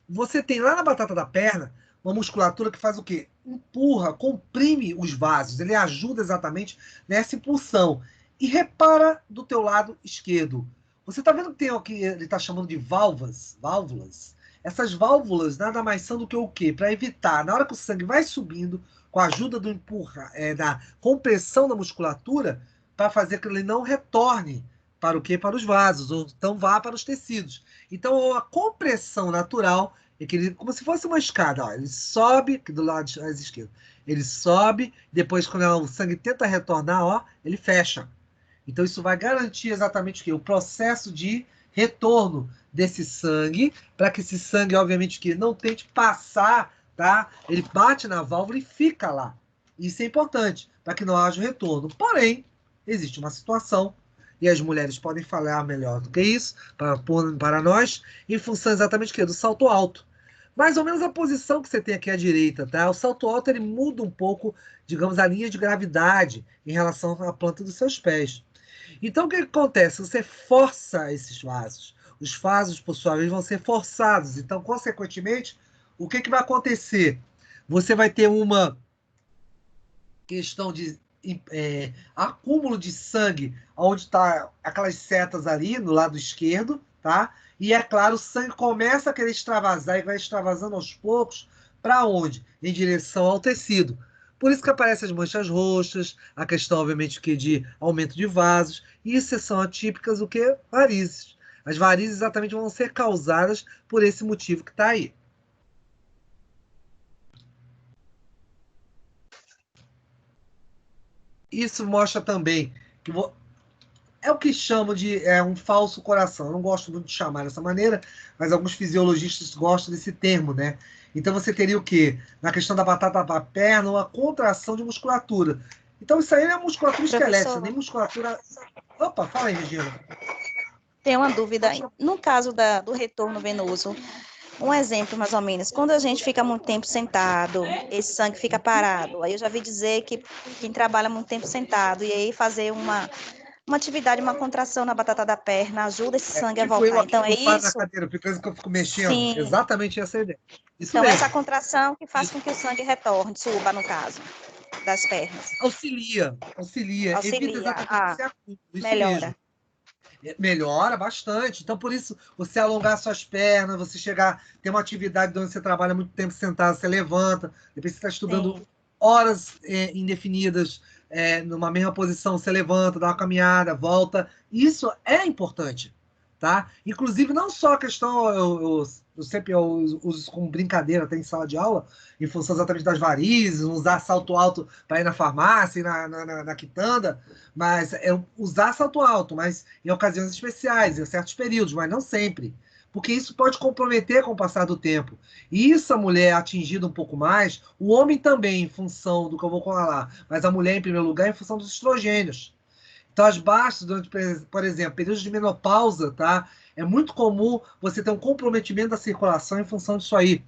Você tem lá na batata da perna uma musculatura que faz o quê? Empurra, comprime os vasos. Ele ajuda exatamente nessa impulsão. E repara do teu lado esquerdo. Você está vendo que tem o que ele está chamando de válvulas? Válvulas. Essas válvulas nada mais são do que o quê? Para evitar, na hora que o sangue vai subindo, com a ajuda do empurra, da compressão da musculatura, para fazer que ele não retorne para o quê? Para os vasos, ou então vá para os tecidos. Então, a compressão natural é que ele, como se fosse uma escada, ó, ele sobe, aqui do lado esquerdo, ele sobe, depois quando o sangue tenta retornar, ó, ele fecha. Então isso vai garantir exatamente o quê? O processo de retorno desse sangue, para que esse sangue, obviamente, que não tente passar, tá? Ele bate na válvula e fica lá. Isso é importante, para que não haja o retorno. Porém, existe uma situação, e as mulheres podem falar melhor do que isso, para nós, em função exatamente do quê? Do salto alto. Mais ou menos a posição que você tem aqui à direita, tá? O salto alto ele muda um pouco, digamos, a linha de gravidade em relação à planta dos seus pés. Então, o que acontece? Você força esses vasos. Os vasos, por sua vez, vão ser forçados. Então, consequentemente, o que vai acontecer? Você vai ter uma questão de acúmulo de sangue, onde está aquelas setas ali no lado esquerdo, tá? E é claro, o sangue começa a querer extravasar e vai extravasando aos poucos para onde? Em direção ao tecido. Por isso que aparecem as manchas roxas, a questão, obviamente, que de aumento de vasos, e isso são atípicas o que? Varizes. As varizes exatamente vão ser causadas por esse motivo que está aí. Isso mostra também que é o que chamam de um falso coração. Eu não gosto muito de chamar dessa maneira, mas alguns fisiologistas gostam desse termo, né? Então você teria o quê? Na questão da batata da perna, uma contração de musculatura. Então isso aí não é musculatura esquelética, nem musculatura. Opa, fala aí, Regina. Tem uma dúvida. No caso do retorno venoso, um exemplo, mais ou menos, quando a gente fica muito tempo sentado, esse sangue fica parado. Aí eu já vi dizer que quem trabalha muito tempo sentado, e aí fazer uma atividade, uma contração na batata da perna, ajuda esse sangue a Tipo eu voltar. aqui Então, é no paro na isso? cadeira, porque que eu fico mexendo. Sim. Exatamente essa é a ideia. Isso Então, mesmo. essa contração que faz com que o sangue retorne, suba, no caso, das pernas. Auxilia. Evita exatamente esse acúmulo. Isso Melhora. mesmo. Melhora bastante. Então, por isso, você alongar suas pernas, você chegar, ter uma atividade onde você trabalha muito tempo sentado, você levanta, depois você está estudando horas indefinidas numa mesma posição, você levanta, dá uma caminhada, volta. Isso é importante, tá? Inclusive, não só a questão, eu sempre uso isso como brincadeira até em sala de aula, em função exatamente das varizes, usar salto alto para ir na farmácia, ir na quitanda, mas usar salto alto, mas em ocasiões especiais, em certos períodos, mas não sempre. Porque isso pode comprometer com o passar do tempo. E isso a mulher atingida um pouco mais, o homem também, em função do que eu vou falar, mas a mulher, em primeiro lugar, em função dos estrogênios. Então, as baixas, durante, por exemplo, períodos de menopausa, tá? É muito comum você ter um comprometimento da circulação em função disso aí.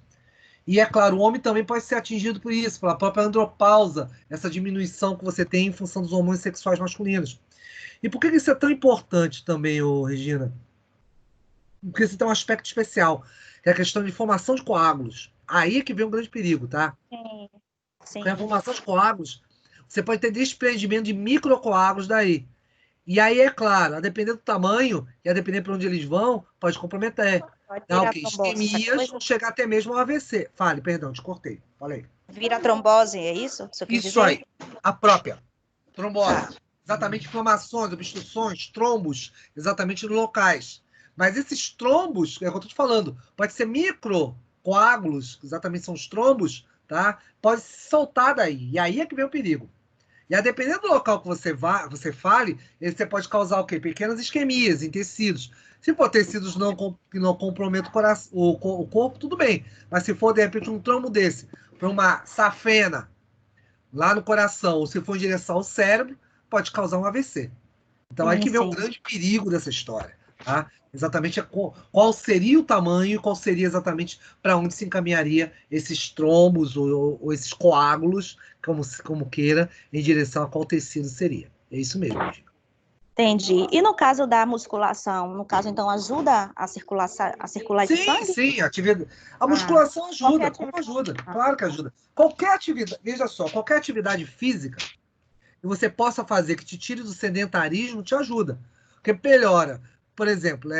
E é claro, o homem também pode ser atingido por isso, pela própria andropausa, essa diminuição que você tem em função dos hormônios sexuais masculinos. E por que isso é tão importante também, Regina? Porque isso tem um aspecto especial, que é a questão de formação de coágulos. Aí é que vem um grande perigo, tá? Sim. Com a formação de coágulos, você pode ter desprendimento de microcoágulos daí. E aí, é claro, a depender do tamanho e a depender para onde eles vão, pode comprometer. Pode Dá o virar quê? trombose. Isquemias, vão chegar até mesmo ao AVC. Fale, perdão, te cortei. Falei. Vira trombose, é isso? Você quis Isso dizer? aí, a própria trombose. Tá. Exatamente inflamações, obstruções, trombos, exatamente nos locais. Mas esses trombos, é o que eu estou te falando, pode ser microcoágulos, que exatamente são os trombos, tá? Pode se soltar daí. E aí é que vem o perigo. E a dependendo do local que você fale, você pode causar o quê? Pequenas isquemias em tecidos. Se for tecidos que não comprometem o corpo, tudo bem. Mas se for, de repente, um trombo desse, para uma safena, lá no coração, ou se for em direção ao cérebro, pode causar um AVC. Então, aí que vem o grande perigo dessa história, tá? Exatamente qual seria o tamanho, qual seria exatamente para onde se encaminharia esses trombos ou esses coágulos, como queira, em direção a qual tecido seria. É isso mesmo, Dica. Entendi. E no caso da musculação, no caso, então, ajuda a circular esse sangue? Sim, a musculação ajuda, como atividade. ajuda? Claro que ajuda. Qualquer atividade, veja só, qualquer atividade física que você possa fazer que te tire do sedentarismo te ajuda. Porque melhora. Por exemplo,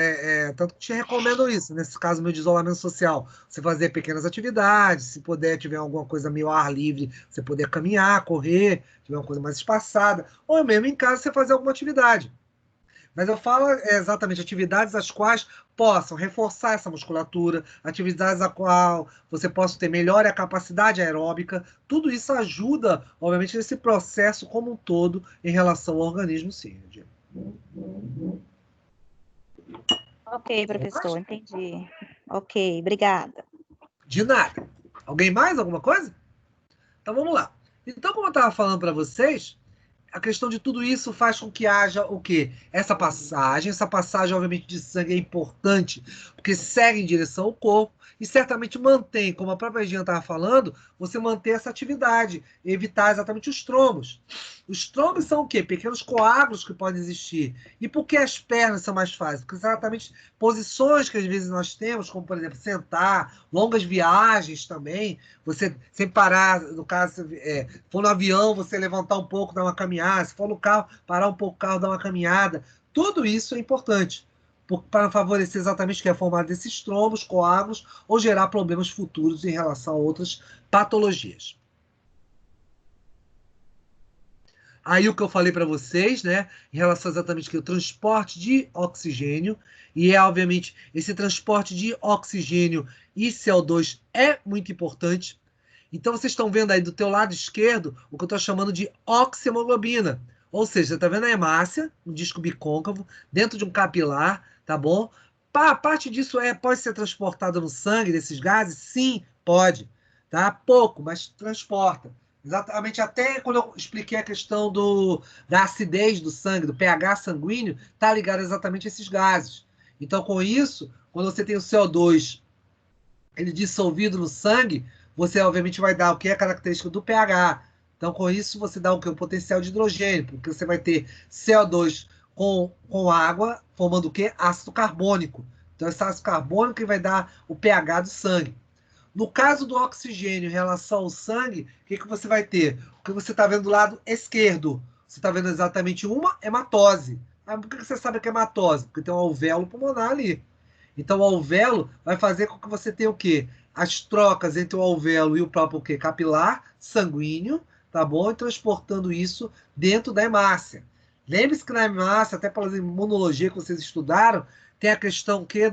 tanto que te recomendo isso, nesse caso meu de isolamento social, você fazer pequenas atividades, se puder, tiver alguma coisa meio ar livre, você poder caminhar, correr, tiver uma coisa mais espaçada, ou mesmo em casa você fazer alguma atividade. Mas eu falo exatamente atividades as quais possam reforçar essa musculatura, atividades a qual você possa ter melhor a capacidade aeróbica. Tudo isso ajuda, obviamente, nesse processo como um todo em relação ao organismo, sim. Ok, professor, entendi. Ok, obrigada. De nada. Alguém mais? Alguma coisa? Então vamos lá. Então, como eu estava falando para vocês, a questão de tudo isso faz com que haja o quê? Essa passagem, obviamente, de sangue é importante, porque segue em direção ao corpo e certamente mantém, como a própria Regina estava falando, você manter essa atividade, evitar exatamente os trombos. Os trombos são o quê? Pequenos coágulos que podem existir. E por que as pernas são mais fáceis? Porque exatamente posições que às vezes nós temos, como por exemplo, sentar, longas viagens também, você sem parar, no caso, for no avião, você levantar um pouco, dar uma caminhada, se for no carro, parar um pouco o carro, dar uma caminhada. Tudo isso é importante para favorecer exatamente o que é formado desses trombos, coágulos, ou gerar problemas futuros em relação a outras patologias. Aí o que eu falei para vocês, né, em relação exatamente ao transporte de oxigênio, e obviamente esse transporte de oxigênio e CO2 é muito importante. Então vocês estão vendo aí do teu lado esquerdo o que eu estou chamando de oxihemoglobina. Ou seja, você está vendo a hemácia, um disco bicôncavo, dentro de um capilar, tá bom? Parte disso pode ser transportada no sangue, desses gases? Sim, pode. Tá? Pouco, mas transporta. Exatamente, até quando eu expliquei a questão da acidez do sangue, do pH sanguíneo, está ligado exatamente a esses gases. Então, com isso, quando você tem o CO2 ele dissolvido no sangue, você obviamente vai dar o que é a característica do pH. Então, com isso, você dá o que? O potencial de hidrogênio, porque você vai ter CO2 com água, formando o que? Ácido carbônico. Então, esse ácido carbônico que vai dar o pH do sangue. No caso do oxigênio em relação ao sangue, o que você vai ter? O que você está vendo do lado esquerdo. Você está vendo exatamente uma hematose. Ah, por que você sabe que é hematose? Porque tem um alvéolo pulmonar ali. Então, o alvéolo vai fazer com que você tenha o quê? As trocas entre o alvéolo e o próprio o quê? Capilar sanguíneo, tá bom? E transportando isso dentro da hemácia. Lembre-se que na hemácia, até pela imunologia que vocês estudaram, tem a questão que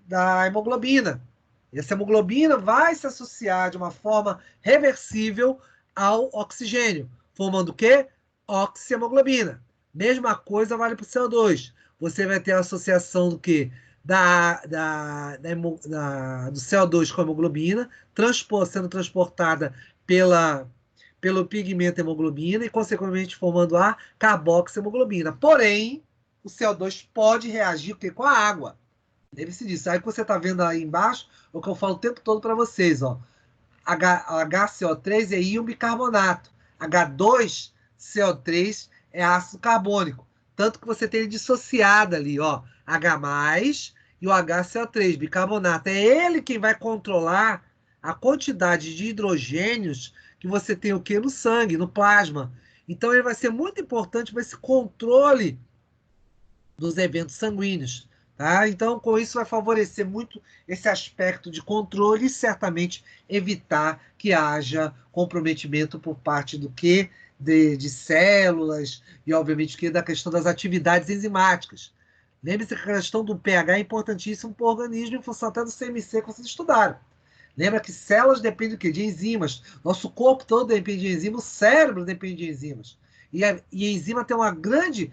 da hemoglobina. E essa hemoglobina vai se associar de uma forma reversível ao oxigênio, formando o quê? Oxihemoglobina. Mesma coisa vale para o CO2. Você vai ter a associação do quê? Do CO2 com a hemoglobina, sendo transportada pelo pigmento hemoglobina e, consequentemente, formando a carboxihemoglobina. Porém, o CO2 pode reagir com a água. Lembre-se disso. Aí que você está vendo aí embaixo, é o que eu falo o tempo todo para vocês. Ó. HCO3 é íon bicarbonato. H2CO3 é ácido carbônico. Tanto que você tem ele dissociado ali, ó. H+, e o HCO3, bicarbonato. É ele quem vai controlar a quantidade de hidrogênios que você tem o quê? No sangue, no plasma. Então ele vai ser muito importante para esse controle dos eventos sanguíneos. Tá? Então, com isso, vai favorecer muito esse aspecto de controle e certamente evitar que haja comprometimento por parte do que? De células e, obviamente, que da questão das atividades enzimáticas. Lembre-se que a questão do pH é importantíssimo para o organismo em função até do CMC que vocês estudaram. Lembra que células dependem do quê? De enzimas. Nosso corpo todo depende de enzimas, o cérebro depende de enzimas. E a enzima tem uma grande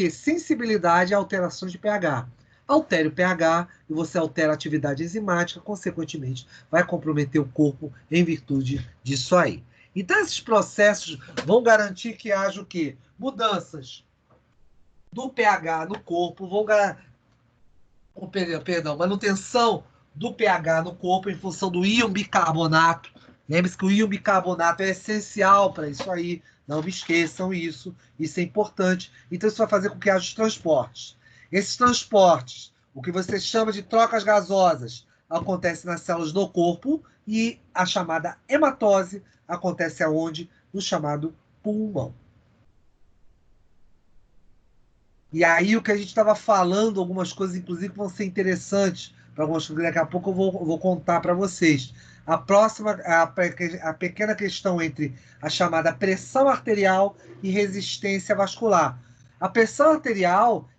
sensibilidade a alterações de pH. Altere o pH e você altera a atividade enzimática, consequentemente, vai comprometer o corpo em virtude disso aí. Então, esses processos vão garantir que haja o quê? Mudanças do pH no corpo, manutenção do pH no corpo em função do íon bicarbonato. Lembre-se que o íon bicarbonato é essencial para isso aí. Não me esqueçam isso. Isso é importante. Então, isso vai fazer com que haja os transportes. Esses transportes, o que você chama de trocas gasosas, acontece nas células do corpo e a chamada hematose acontece aonde? No chamado pulmão. E aí o que a gente estava falando, algumas coisas, inclusive, vão ser interessantes para algumas coisas, daqui a pouco eu vou contar para vocês. A próxima, a pequena questão entre a chamada pressão arterial e resistência vascular. A pressão arterial,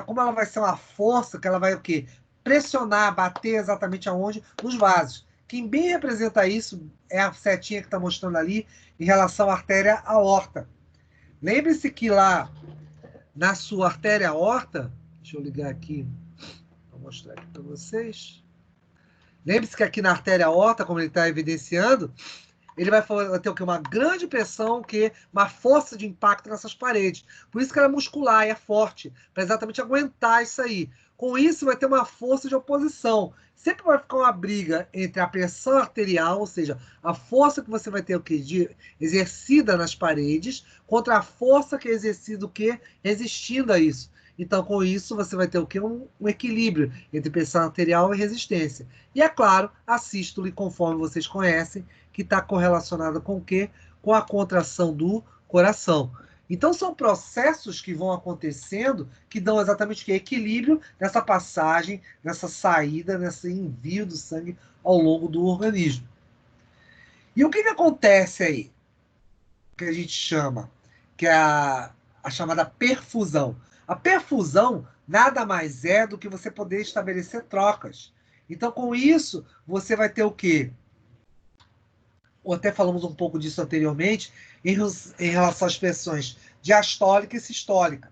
como ela vai ser uma força que ela vai o quê? Pressionar, bater exatamente aonde? Nos vasos. Quem bem representa isso é a setinha que está mostrando ali em relação à artéria aorta. Lembre-se que lá na sua artéria aorta, deixa eu ligar aqui, vou mostrar aqui para vocês. Lembre-se que aqui na artéria aorta, como ele está evidenciando, ele vai ter o quê? Uma grande pressão, uma força de impacto nessas paredes. Por isso que ela é muscular e é forte, para exatamente aguentar isso aí. Com isso, vai ter uma força de oposição. Sempre vai ficar uma briga entre a pressão arterial, ou seja, a força que você vai ter exercida nas paredes, contra a força que é exercida resistindo a isso. Então, com isso, você vai ter o quê? Um equilíbrio entre pressão arterial e resistência. E, é claro, a sístole, conforme vocês conhecem, que está correlacionada com o quê? Com a contração do coração. Então, são processos que vão acontecendo que dão exatamente o quê? Equilíbrio nessa passagem, nessa saída, nesse envio do sangue ao longo do organismo. E o que acontece aí? Que a gente chama, que é a chamada perfusão. A perfusão nada mais é do que você poder estabelecer trocas. Então, com isso, você vai ter o quê? Ou até falamos um pouco disso anteriormente, em relação às pressões diastólica e sistólica.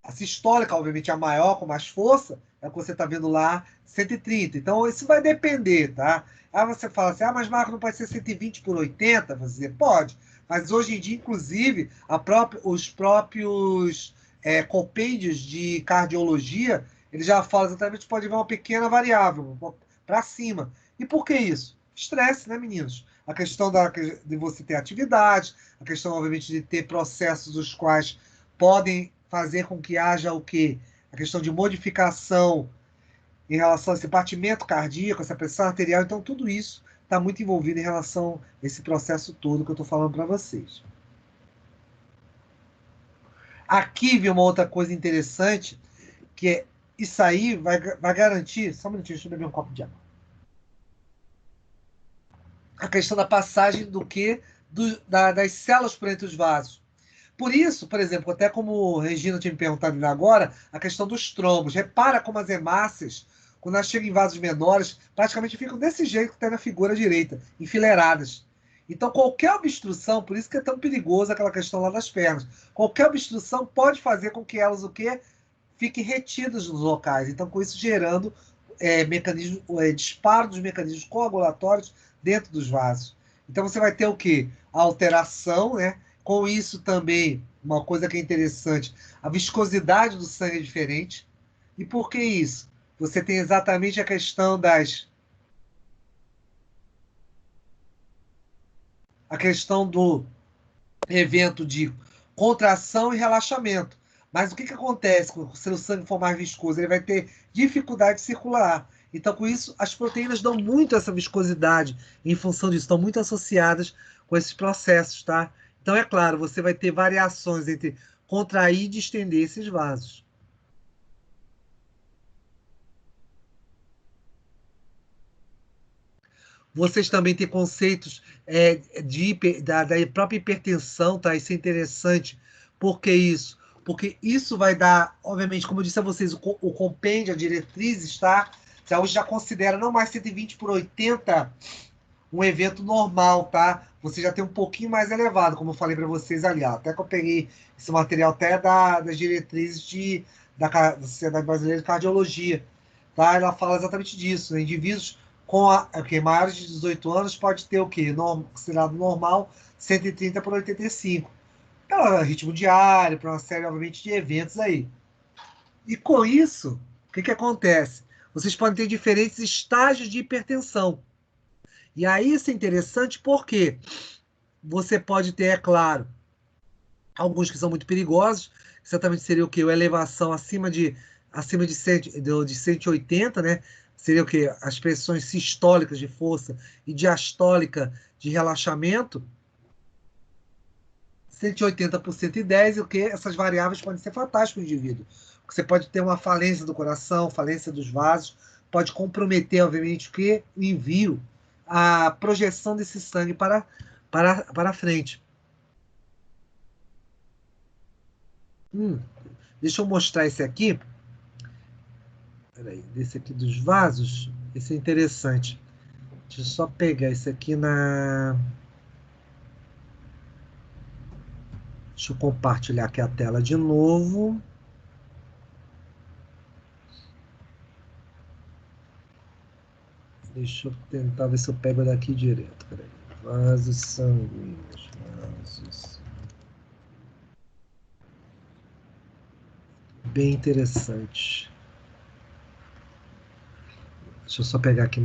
A sistólica, obviamente, é a maior, com mais força, é o que você está vendo lá, 130. Então, isso vai depender, tá? Aí você fala assim, mas Marco, não pode ser 120 por 80? Você dizer, pode. Mas hoje em dia, inclusive, os próprios compêndios de cardiologia, eles já falam exatamente que pode haver uma pequena variável para cima. E por que isso? Estresse, né, meninos? A questão de você ter atividade, a questão, obviamente, de ter processos os quais podem fazer com que haja o quê? A questão de modificação em relação a esse batimento cardíaco, essa pressão arterial. Então, tudo isso está muito envolvido em relação a esse processo todo que eu estou falando para vocês. Aqui vem uma outra coisa interessante, que é isso aí vai garantir... Só um minutinho, deixa eu beber um copo de água. A questão da passagem do quê? Das células por entre os vasos. Por isso, por exemplo, até como a Regina tinha me perguntado ainda agora, a questão dos trombos. Repara como as hemácias, quando elas chegam em vasos menores, praticamente ficam desse jeito que está na figura direita, enfileiradas. Então, qualquer obstrução, por isso que é tão perigoso aquela questão lá das pernas, qualquer obstrução pode fazer com que elas o quê? Fiquem retidas nos locais. Então, com isso gerando disparo dos mecanismos coagulatórios dentro dos vasos. Então, você vai ter o quê? A alteração, né? Com isso também, uma coisa que é interessante, a viscosidade do sangue é diferente. E por que isso? Você tem exatamente a questão a questão do evento de contração e relaxamento. Mas o que acontece se o sangue for mais viscoso? Ele vai ter dificuldade de circular. Então, com isso, as proteínas dão muito essa viscosidade. Em função disso, estão muito associadas com esses processos, tá? Então, é claro, você vai ter variações entre contrair e distender esses vasos. Vocês também têm conceitos da própria hipertensão, tá? Isso é interessante. Por que isso? Porque isso vai dar, obviamente, como eu disse a vocês, o compêndio, a diretriz está, hoje já considera não mais 120 por 80 um evento normal, tá? Você já tem um pouquinho mais elevado, como eu falei para vocês ali, ó. Até que eu peguei esse material até das diretrizes da Sociedade Brasileira de Cardiologia, tá? Ela fala exatamente disso, né? Indivíduos maiores de 18 anos pode ter o quê? Considerado normal, 130 por 85. Pelo ritmo diário, para uma série, obviamente, de eventos aí. E com isso, o que acontece? Vocês podem ter diferentes estágios de hipertensão. E aí isso é interessante porque você pode ter, é claro, alguns que são muito perigosos, exatamente seria o quê? A elevação acima de 180, né? Seria o quê? As pressões sistólicas de força e diastólica de relaxamento, 180 por 110, o que essas variáveis podem ser fatais para o indivíduo. Você pode ter uma falência do coração, falência dos vasos, pode comprometer, obviamente, o envio, a projeção desse sangue para frente. Deixa eu mostrar esse aqui. Peraí, desse aqui dos vasos. Esse é interessante. Deixa eu só pegar esse aqui na... Deixa eu compartilhar aqui a tela de novo. Deixa eu tentar ver se eu pego daqui direto. Peraí. Vasos sanguíneos. Vasos. Bem interessante. Deixa eu só pegar aqui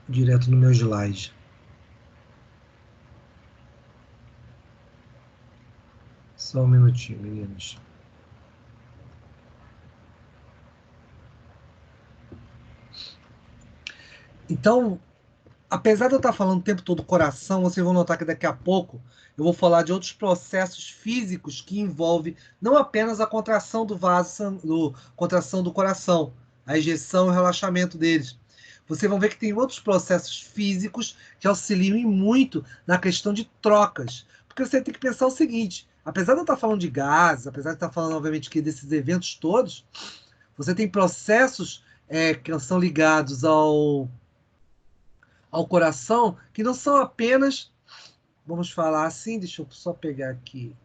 direto no meu slide. Só um minutinho, meninos. Então, apesar de eu estar falando o tempo todo coração, vocês vão notar que daqui a pouco eu vou falar de outros processos físicos que envolvem não apenas a contração do vaso, contração do coração, a ejeção e o relaxamento deles. Vocês vão ver que tem outros processos físicos que auxiliam e muito na questão de trocas. Porque você tem que pensar o seguinte, apesar de eu estar falando de gases, apesar de eu estar falando, obviamente, que desses eventos todos, você tem processos que são ligados ao coração, que não são apenas, vamos falar assim, deixa eu só pegar aqui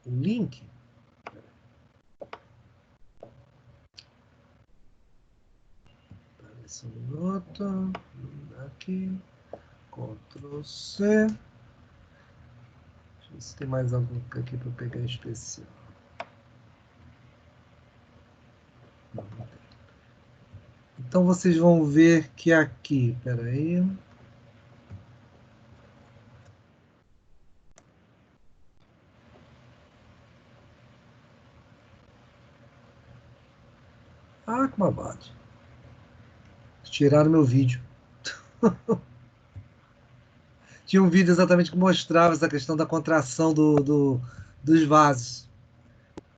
o link. Só um minuto. Aqui. Ctrl C. Deixa eu ver se tem mais algum aqui para eu pegar em especial. Não tem. Então vocês vão ver que aqui, peraí. Ah, que babado. Tiraram meu vídeo. Tinha um vídeo exatamente que mostrava essa questão da contração dos vasos.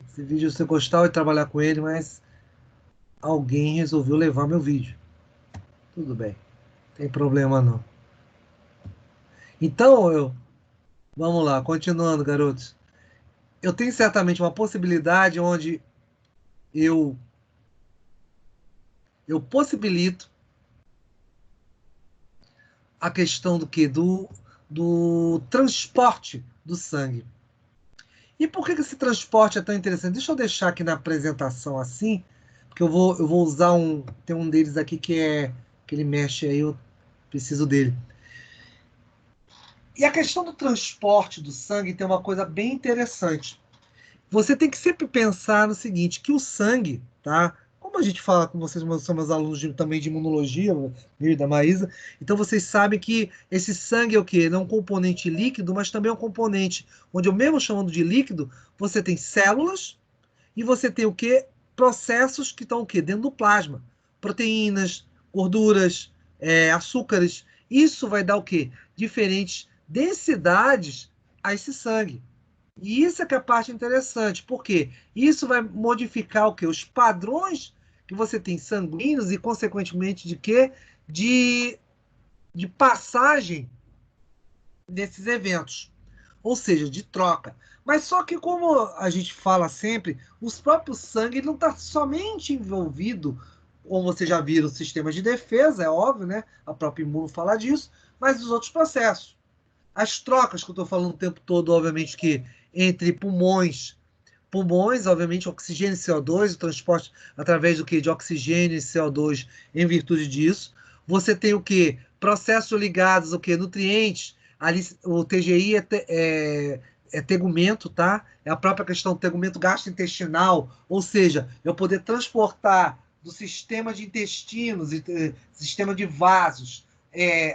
Esse vídeo você gostava de trabalhar com ele, mas alguém resolveu levar meu vídeo. Tudo bem, não tem problema não. Então, vamos lá, continuando, garotos. Eu tenho certamente uma possibilidade onde eu possibilito a questão do que? Do transporte do sangue. E por que esse transporte é tão interessante? Deixa eu deixar aqui na apresentação assim, porque eu vou usar tem um deles aqui que ele mexe aí, eu preciso dele. E a questão do transporte do sangue tem uma coisa bem interessante. Você tem que sempre pensar no seguinte, que o sangue, tá? Como a gente fala com vocês, são meus alunos também de imunologia, eu e da Maísa, então vocês sabem que esse sangue é o quê? Não é um componente líquido, mas também é um componente onde eu mesmo chamando de líquido, você tem células e você tem o quê? Processos que estão o quê? Dentro do plasma. Proteínas, gorduras, açúcares. Isso vai dar o quê? Diferentes densidades a esse sangue. E isso é que é a parte interessante, porque isso vai modificar o quê? Os padrões que você tem sanguíneos e, consequentemente, de quê? De passagem desses eventos, ou seja, de troca. Mas só que, como a gente fala sempre, os próprios sangue não está somente envolvido, como você já viram, o sistema de defesa, é óbvio, né? A própria imuno fala disso, mas os outros processos. As trocas que eu estou falando o tempo todo, obviamente, que entre pulmões, obviamente, oxigênio e CO2, o transporte através do que? De oxigênio e CO2 em virtude disso. Você tem o quê? Processos ligados ao quê? Nutrientes. Ali, o TGI é tegumento, tá? É a própria questão do tegumento gastrointestinal, ou seja, eu poder transportar do sistema de intestinos, sistema de vasos,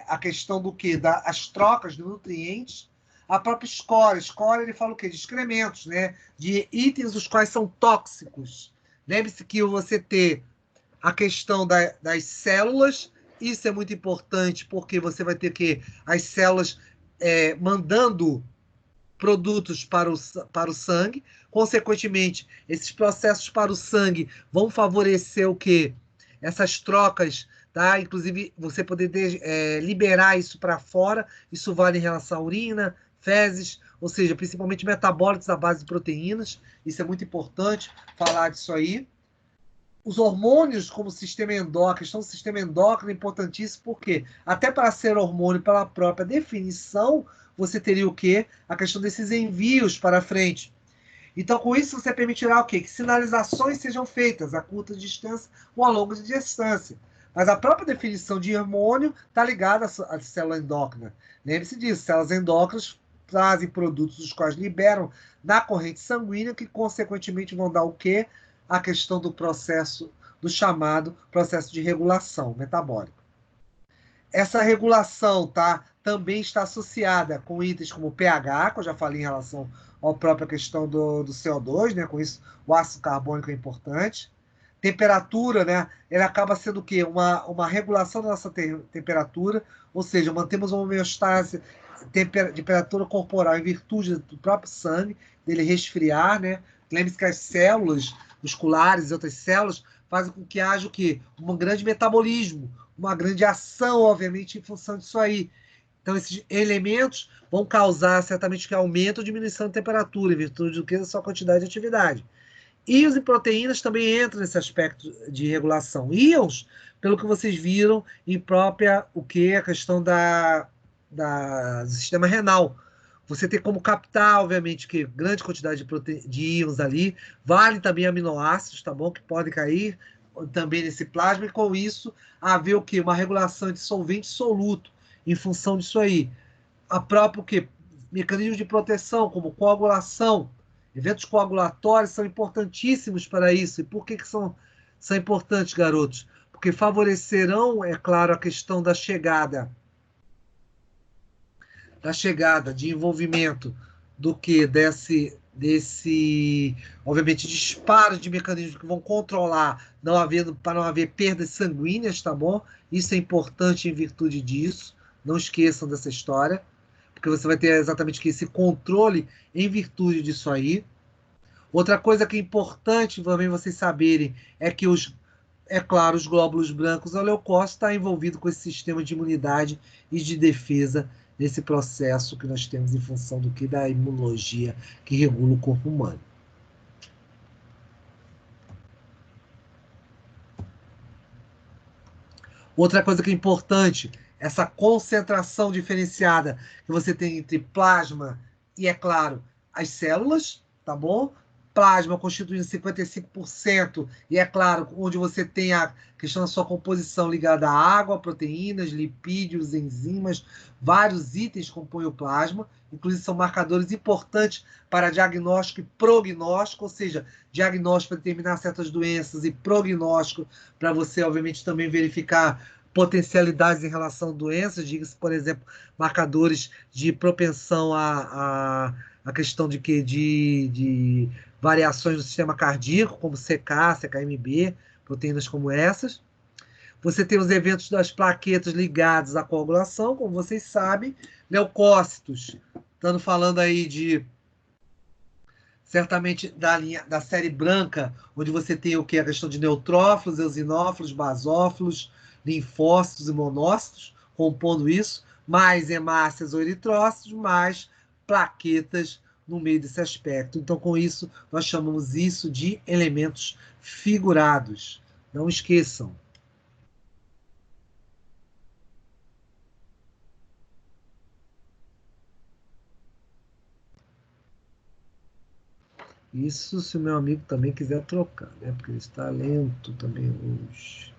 a questão do quê? As trocas de nutrientes. A própria escória. Escória, ele fala o quê? De excrementos, né? De itens os quais são tóxicos. Lembre-se que você ter a questão das células, isso é muito importante, porque você vai ter que as células mandando produtos para o sangue, consequentemente, esses processos para o sangue vão favorecer o quê? Essas trocas, tá? Inclusive, você poder liberar isso para fora, isso vale em relação à urina, fezes, ou seja, principalmente metabólicos à base de proteínas, isso é muito importante falar disso aí. Os hormônios como sistema endócrino, a questão do sistema endócrino é importantíssimo, porque até para ser hormônio pela própria definição, você teria o quê? A questão desses envios para frente. Então, com isso, você permitirá o quê? Que sinalizações sejam feitas a curta distância ou a longa distância. Mas a própria definição de hormônio está ligada à célula endócrina. Lembre-se disso, células endócrinas trazem produtos os quais liberam na corrente sanguínea, que consequentemente vão dar o quê? A questão do processo, do chamado processo de regulação metabólica. Essa regulação, tá, também está associada com itens como o pH, que eu já falei em relação à própria questão do CO2, né? Com isso, o ácido carbônico é importante. Temperatura, né? Ele acaba sendo o quê? Uma regulação da nossa temperatura, ou seja, mantemos uma homeostase de temperatura corporal em virtude do próprio sangue, dele resfriar, né? Lembre-se que as células musculares e outras células fazem com que haja o quê? Um grande metabolismo, uma grande ação, obviamente, em função disso aí. Então, esses elementos vão causar certamente que aumento ou diminuição de temperatura, em virtude do que da sua quantidade de atividade. Íons e proteínas também entram nesse aspecto de regulação. Íons, pelo que vocês viram, em própria o que? A questão do sistema renal. Você tem como captar, obviamente, que grande quantidade de íons ali, vale também aminoácidos, tá bom? Que podem cair também nesse plasma, e com isso haver o quê? Uma regulação de solvente soluto em função disso aí. A própria o quê? Mecanismos de proteção, como coagulação. Eventos coagulatórios são importantíssimos para isso. E por que são importantes, garotos? Porque favorecerão, é claro, a questão da chegada de envolvimento do que desse obviamente disparo de mecanismos que vão controlar para não haver perdas sanguíneas, tá bom? Isso é importante em virtude disso. Não esqueçam dessa história, porque você vai ter exatamente esse controle em virtude disso aí. Outra coisa que é importante também vocês saberem é que é claro, os glóbulos brancos, o leucócito está envolvido com esse sistema de imunidade e de defesa nesse processo que nós temos em função do que? Da imunologia que regula o corpo humano. Outra coisa que é importante, essa concentração diferenciada que você tem entre plasma e, é claro, as células, tá bom? Plasma constituindo 55%, e é claro, onde você tem a questão da sua composição ligada à água, proteínas, lipídios, enzimas, vários itens compõem o plasma, inclusive são marcadores importantes para diagnóstico e prognóstico, ou seja, diagnóstico para determinar certas doenças e prognóstico para você, obviamente, também verificar potencialidades em relação a doenças, diga-se, por exemplo, marcadores de propensão a questão de variações do sistema cardíaco, como CK, CKMB, proteínas como essas. Você tem os eventos das plaquetas ligados à coagulação, como vocês sabem, leucócitos, estando falando aí certamente da série branca, onde você tem o que? A questão de neutrófilos, eosinófilos, basófilos, linfócitos e monócitos, compondo isso, mais hemácias ou eritrócitos, mais plaquetas no meio desse aspecto. Então, com isso, nós chamamos isso de elementos figurados. Não esqueçam. Isso se o meu amigo também quiser trocar, né? Porque ele está lento também hoje.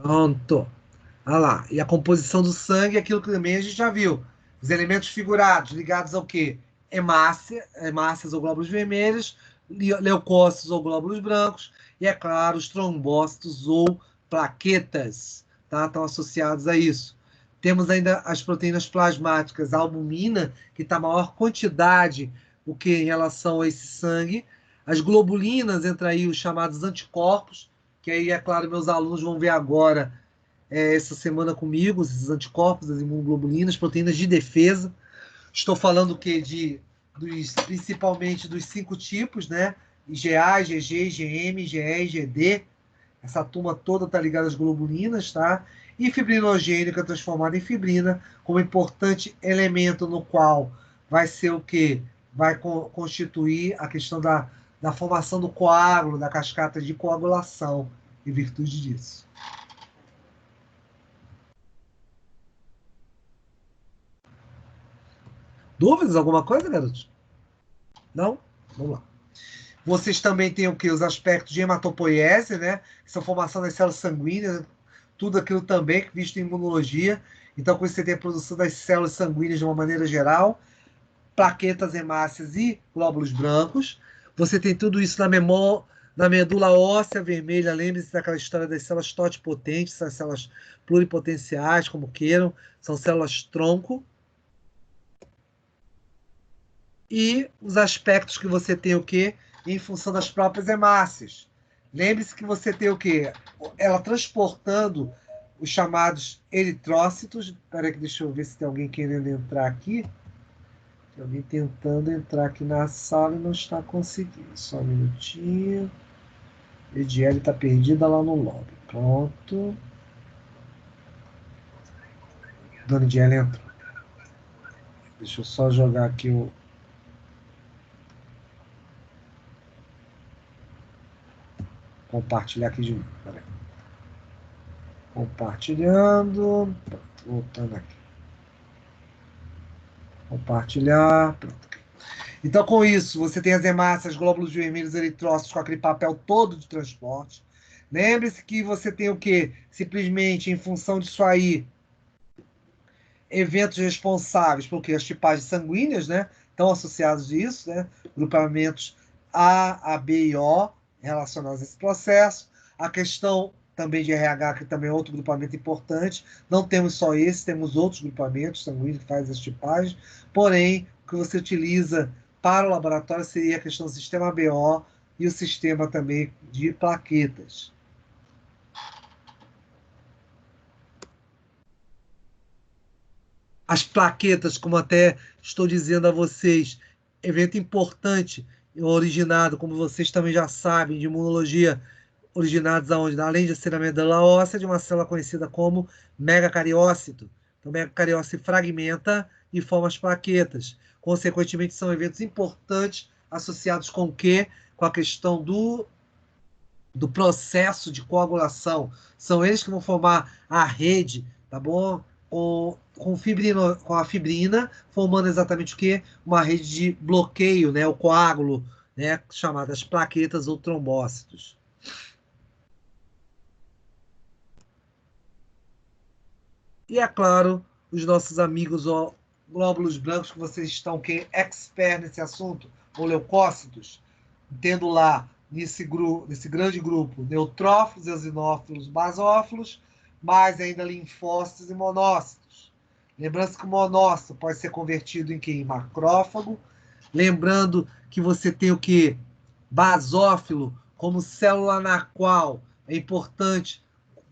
Pronto. Olha lá. E a composição do sangue é aquilo que também a gente já viu. Os elementos figurados ligados ao quê? Hemácias ou glóbulos vermelhos, leucócitos ou glóbulos brancos, e, é claro, os trombócitos ou plaquetas, tá? Estão associados a isso. Temos ainda as proteínas plasmáticas, a albumina, que está a maior quantidade o que em relação a esse sangue. As globulinas, entra aí os chamados anticorpos, que aí, é claro, meus alunos vão ver agora essa semana comigo, esses anticorpos, as imunoglobulinas, proteínas de defesa. Estou falando o quê? Principalmente dos 5 tipos, né? IgA, IgG, IgM, IgE, IgD. Essa turma toda está ligada às globulinas, tá? E fibrinogênica transformada em fibrina, como importante elemento no qual vai ser o quê? Vai constituir a questão da formação do coágulo, da cascata de coagulação, em virtude disso. Dúvidas? Alguma coisa, garotos? Não? Vamos lá. Vocês também têm o quê? Os aspectos de hematopoiese, né? Que são formação das células sanguíneas, tudo aquilo também visto em imunologia. Então, com isso, você tem a produção das células sanguíneas de uma maneira geral, plaquetas hemácias e glóbulos brancos. Você tem tudo isso na medula óssea vermelha. Lembre-se daquela história das células totipotentes, as células pluripotenciais, como queiram, são células tronco. E os aspectos que você tem o quê? Em função das próprias hemácias. Lembre-se que você tem o quê? Ela transportando os chamados eritrócitos. Espera aí, deixa eu ver se tem alguém querendo entrar aqui. Tem alguém tentando entrar aqui na sala e não está conseguindo. Só um minutinho. Ediele está perdida lá no lobby. Pronto. Dona Ediele entrou. Deixa eu só jogar aqui o... Compartilhar aqui de novo. Peraí. Compartilhando. Voltando aqui. Compartilhar. Pronto. Então, com isso, você tem as hemácias, glóbulos vermelhos, eritrócitos, com aquele papel todo de transporte. Lembre-se que você tem o quê? Simplesmente, em função disso aí, eventos responsáveis por quê? As tipagens sanguíneas, né? Estão associados a isso, né? Grupamentos A, B e O relacionados a esse processo. A questão também de RH, que também é outro grupamento importante. Não temos só esse, temos outros grupamentos sanguíneos que fazem as tipagens. Porém, o que você utiliza para o laboratório seria a questão do sistema BO e o sistema também de plaquetas. As plaquetas, como até estou dizendo a vocês, evento importante, originado, como vocês também já sabem, de imunologia, originados aonde? Além de ser a medula óssea, de uma célula conhecida como megacariócito. Então, o megacariócito se fragmenta e forma as plaquetas. Consequentemente, são eventos importantes associados com o quê? Com a questão do processo de coagulação. São eles que vão formar a rede, tá bom? Com a fibrina, formando exatamente o quê? Uma rede de bloqueio, né? O coágulo, né? Chamadas plaquetas ou trombócitos. E é claro, os nossos amigos glóbulos brancos, que vocês estão que expert nesse assunto, ou leucócitos, tendo lá nesse grande grupo neutrófilos, eosinófilos, basófilos, mais ainda linfócitos e monócitos. Lembrando que o monócito pode ser convertido em quê? Em macrófago. Lembrando que você tem o que? Basófilo, como célula na qual é importante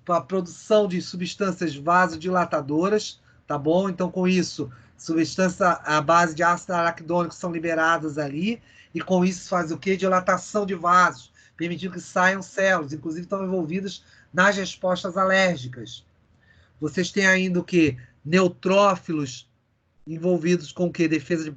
para a produção de substâncias vasodilatadoras, tá bom? Então, com isso, substâncias à base de ácido araquidônico são liberadas ali, e com isso faz o quê? Dilatação de vasos, permitindo que saiam células, inclusive estão envolvidas nas respostas alérgicas. Vocês têm ainda o quê? Neutrófilos envolvidos com o quê? Defesa de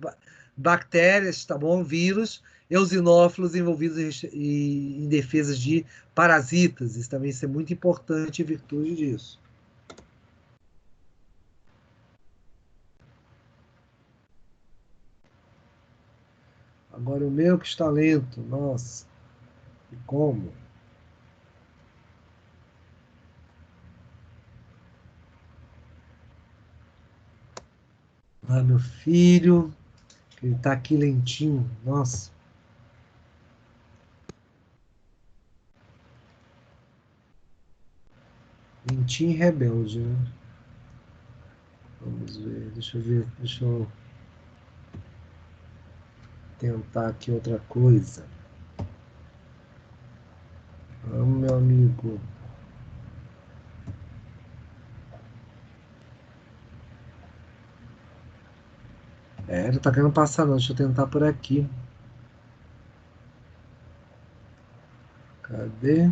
bactérias, tá bom? Vírus, eosinófilos envolvidos em defesas de parasitas. Isso também é muito importante em virtude disso. Agora o meu que está lento, nossa, e como? Ah, meu filho, ele tá aqui lentinho. Nossa. Lentinho e rebelde, né? Vamos ver, deixa eu tentar aqui outra coisa. Ah, meu amigo. É, ele tá querendo passar não, deixa eu tentar por aqui. Cadê?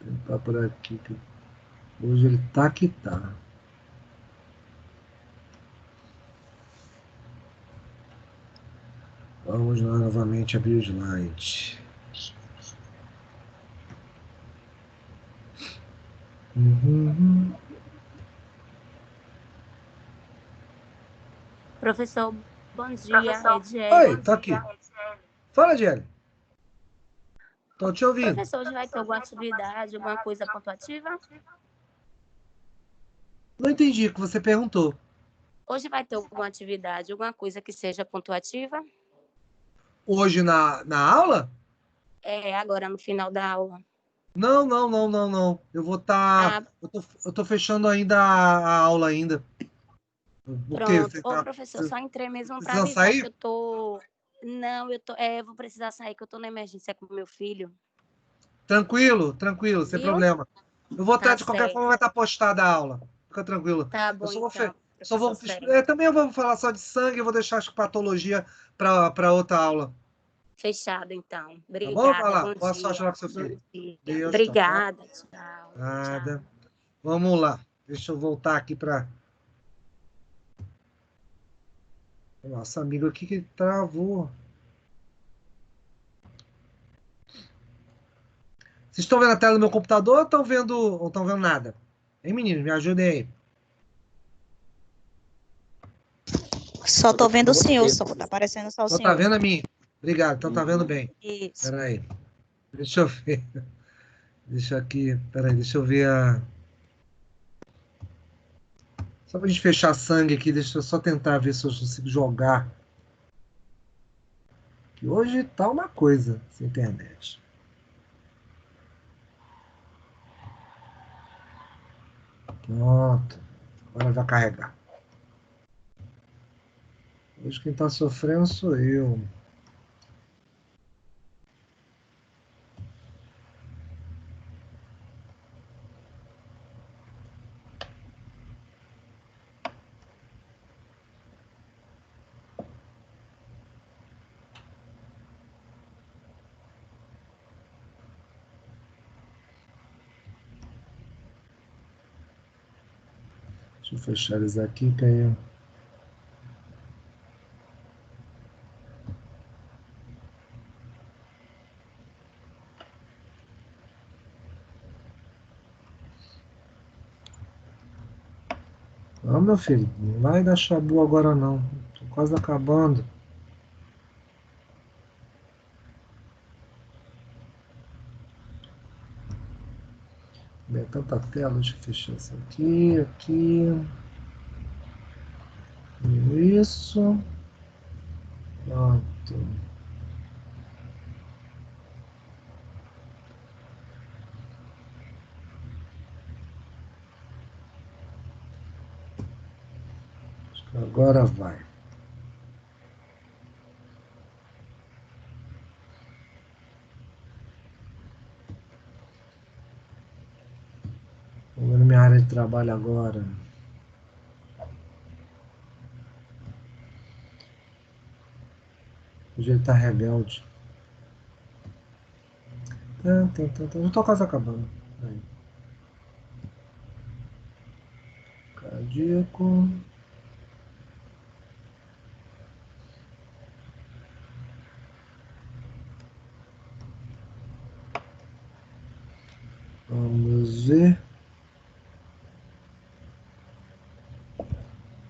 Tentar por aqui. Hoje ele tá que tá. Vamos lá novamente abrir o slide. Uhum. Professor, bom dia, é Oi, Ediele. tô aqui. Fala, Jelly. Tô te ouvindo. Professor, hoje vai ter alguma atividade, alguma coisa pontuativa? Não entendi o que você perguntou. Hoje vai ter alguma atividade, alguma coisa que seja pontuativa? Hoje na aula? É, agora no final da aula. Não, não, não, não, não. Eu vou estar. Ah, Eu tô fechando ainda a aula ainda. O quê? pronto. Você Ô, tá professor, só entrei mesmo para precisando avisar que sair? eu tô. Não, vou precisar sair, que eu tô na emergência com meu filho. Tranquilo, tranquilo, sem Viu? problema. Eu vou estar, Tá de qualquer forma, vai certo. estar postada a aula. Fica tranquilo. Tá Eu bom só vou. então, Só professor vou Célio. também eu vou falar só de sangue, eu vou deixar acho, que patologia para outra aula. Fechado então. Tá bom? Vai Obrigada, lá. bom Boa sorte lá dia. com seu Bom filho. dia. Deus, tchau, tchau. Obrigada, tchau. Nada. Tchau. Vamos lá. Deixa eu voltar aqui para nosso amigo aqui que travou. Vocês estão vendo a tela do meu computador ou estão vendo nada? Hein, meninos? Me ajudem aí. Só tô vendo o senhor, só tá aparecendo só o Só tá senhor. vendo a minha? Obrigado, então tá vendo Uhum, bem. isso. Espera aí. Deixa eu ver. Deixa aqui. Espera aí, deixa eu ver a. Só pra gente fechar sangue aqui, deixa eu só tentar ver se eu consigo jogar. Que hoje tá uma coisa essa internet. Pronto. Agora vai carregar. Hoje quem tá sofrendo sou eu. Deixa eu fechar eles aqui, que aí. Não, meu filho, não vai dar chabu agora não. Tô quase acabando. Bem, tanta tela, deixa eu fechar isso aqui, aqui. Isso. Pronto. Acho que agora vai. Vou ver na minha área de trabalho agora. Hoje ele tá rebelde. Já tô quase acabando. Aí. Cardíaco. Vamos ver.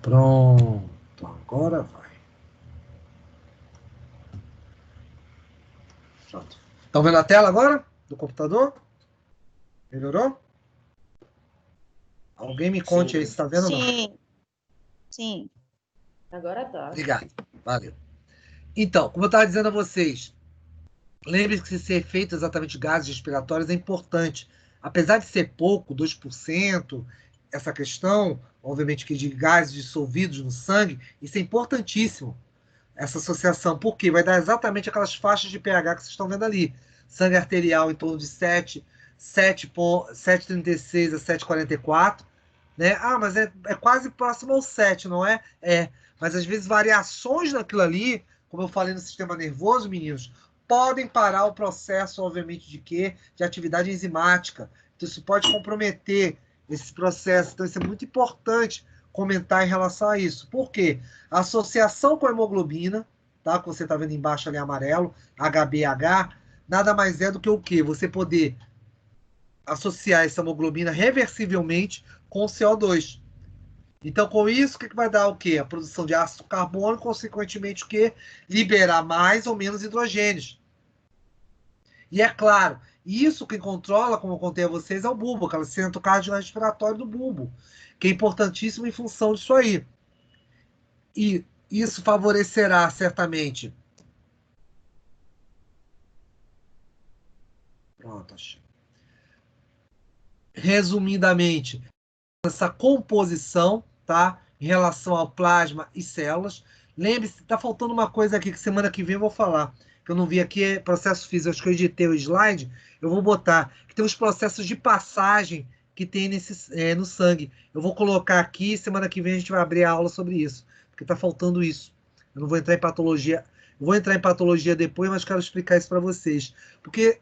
Pronto. Agora vai. Pronto. Estão vendo a tela agora? Do computador? Melhorou? Alguém me conte Sim. aí se está vendo ou não. Sim, sim. Agora tá. Obrigado. Valeu. Então, como eu estava dizendo a vocês, lembre-se que esse efeito exatamente de gases respiratórios é importante. Apesar de ser pouco, 2%, essa questão, obviamente, que de gases dissolvidos no sangue, isso é importantíssimo, essa associação, porque vai dar exatamente aquelas faixas de pH que vocês estão vendo ali. Sangue arterial em torno de 7,36 a 7,44, né? Ah, mas é quase próximo ao 7, não é? É. Mas às vezes variações naquilo ali, como eu falei no sistema nervoso, meninos, podem parar o processo, obviamente, de quê? De atividade enzimática. Então isso pode comprometer esse processo. Então isso é muito importante comentar em relação a isso. Por quê? A associação com a hemoglobina, tá? Que você está vendo embaixo ali amarelo, HbH, nada mais é do que o quê? Você poder associar essa hemoglobina reversivelmente com o CO2. Então, com isso, o que vai dar o quê? A produção de ácido carbônico, consequentemente, o quê? Liberar mais ou menos hidrogênios. E é claro, isso quem controla, como eu contei a vocês, é o bulbo, aquele centro cardiorrespiratório do bulbo, que é importantíssimo em função disso aí. E isso favorecerá, certamente. Pronto, achei. Resumidamente, essa composição, tá? Em relação ao plasma e células. Lembre-se, tá faltando uma coisa aqui que semana que vem eu vou falar, que eu não vi aqui, é processo físico, acho que eu editei o slide, eu vou botar, que tem os processos de passagem que tem no sangue. Eu vou colocar aqui, semana que vem a gente vai abrir a aula sobre isso, porque tá faltando isso. Eu não vou entrar em patologia, eu vou entrar em patologia depois, mas quero explicar isso para vocês. Porque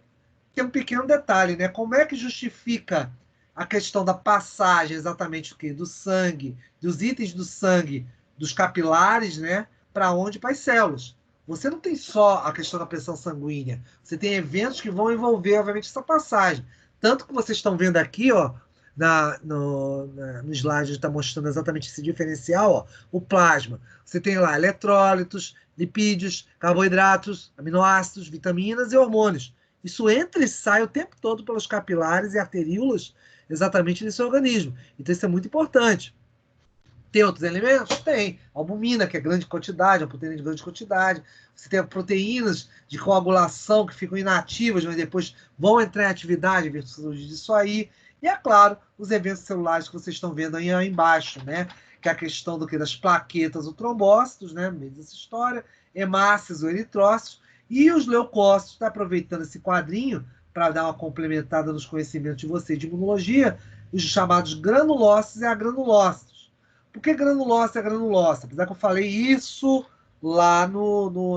tem um pequeno detalhe, né? Como é que justifica a questão da passagem exatamente o quê? Do sangue, dos itens do sangue, dos capilares, né? Para onde? Para as células. Você não tem só a questão da pressão sanguínea, você tem eventos que vão envolver, obviamente, essa passagem. Tanto que vocês estão vendo aqui, ó, no slide está mostrando exatamente esse diferencial, ó, o plasma. Você tem lá eletrólitos, lipídios, carboidratos, aminoácidos, vitaminas e hormônios. Isso entra e sai o tempo todo pelos capilares e arteríolas exatamente nesse organismo. Então isso é muito importante. Tem outros elementos? Tem. Albumina, que é grande quantidade, a proteína de grande quantidade. Você tem proteínas de coagulação que ficam inativas, mas depois vão entrar em atividade em virtude disso aí. E, é claro, os eventos celulares que vocês estão vendo aí embaixo, né? Que é a questão do que das plaquetas ou trombócitos, né? No meio dessa história, hemácias ou eritrócitos, e os leucócitos. Está aproveitando esse quadrinho para dar uma complementada nos conhecimentos de vocês de imunologia, os chamados granulócitos e agranulócitos. Por que granulócito é granulócito? Apesar que eu falei isso lá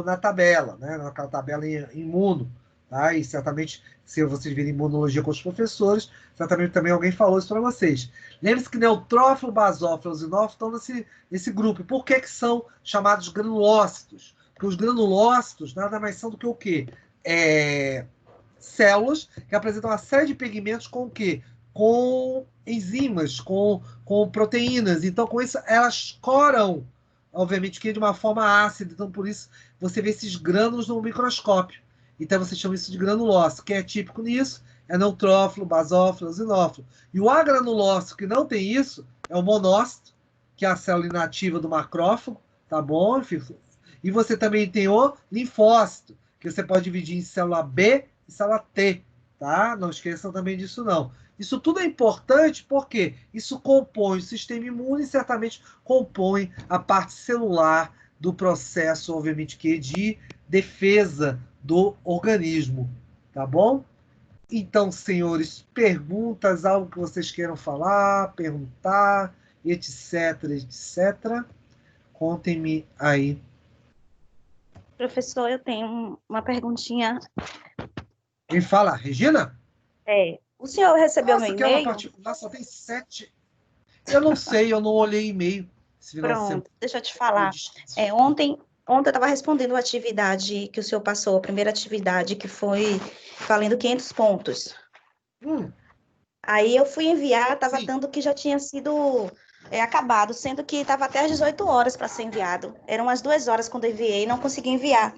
na tabela, né? Naquela tabela imuno. Tá? E certamente, se vocês virem imunologia com os professores, certamente também alguém falou isso para vocês. Lembre-se que neutrófilo, basófilo e eosinófilo estão nesse grupo. E por que são chamados granulócitos? Porque os granulócitos nada mais são do que o quê? Células que apresentam uma série de pigmentos com o quê? Com enzimas, com proteínas. Então, com isso, elas coram, obviamente, que de uma forma ácida. Então, por isso, você vê esses grânulos no microscópio. Então, você chama isso de granulócito. Quem é típico nisso é neutrófilo, basófilo, eosinófilo. E o agranulócito, que não tem isso, é o monócito, que é a célula inativa do macrófago, tá bom? E você também tem o linfócito, que você pode dividir em célula B e célula T, tá? Não esqueçam também disso, não. Isso tudo é importante porque isso compõe o sistema imune e certamente compõe a parte celular do processo, obviamente, que de defesa do organismo, tá bom? Então, senhores, perguntas, algo que vocês queiram falar, perguntar, etc, etc. Contem-me aí. Professor, eu tenho uma perguntinha. Quem fala? Regina? O senhor recebeu meu Nossa, aquela e-mail? parte. Nossa, só tem 7. Eu não sei, eu não olhei e-mail esse final de semana. Pronto, deixa eu te falar. Ontem eu estava respondendo a atividade que o senhor passou, a primeira atividade, que foi valendo 500 pontos. Aí eu fui enviar, estava dando que já tinha sido acabado, sendo que estava até às 18 horas para ser enviado. Eram as 2 horas quando eu enviei, não consegui enviar.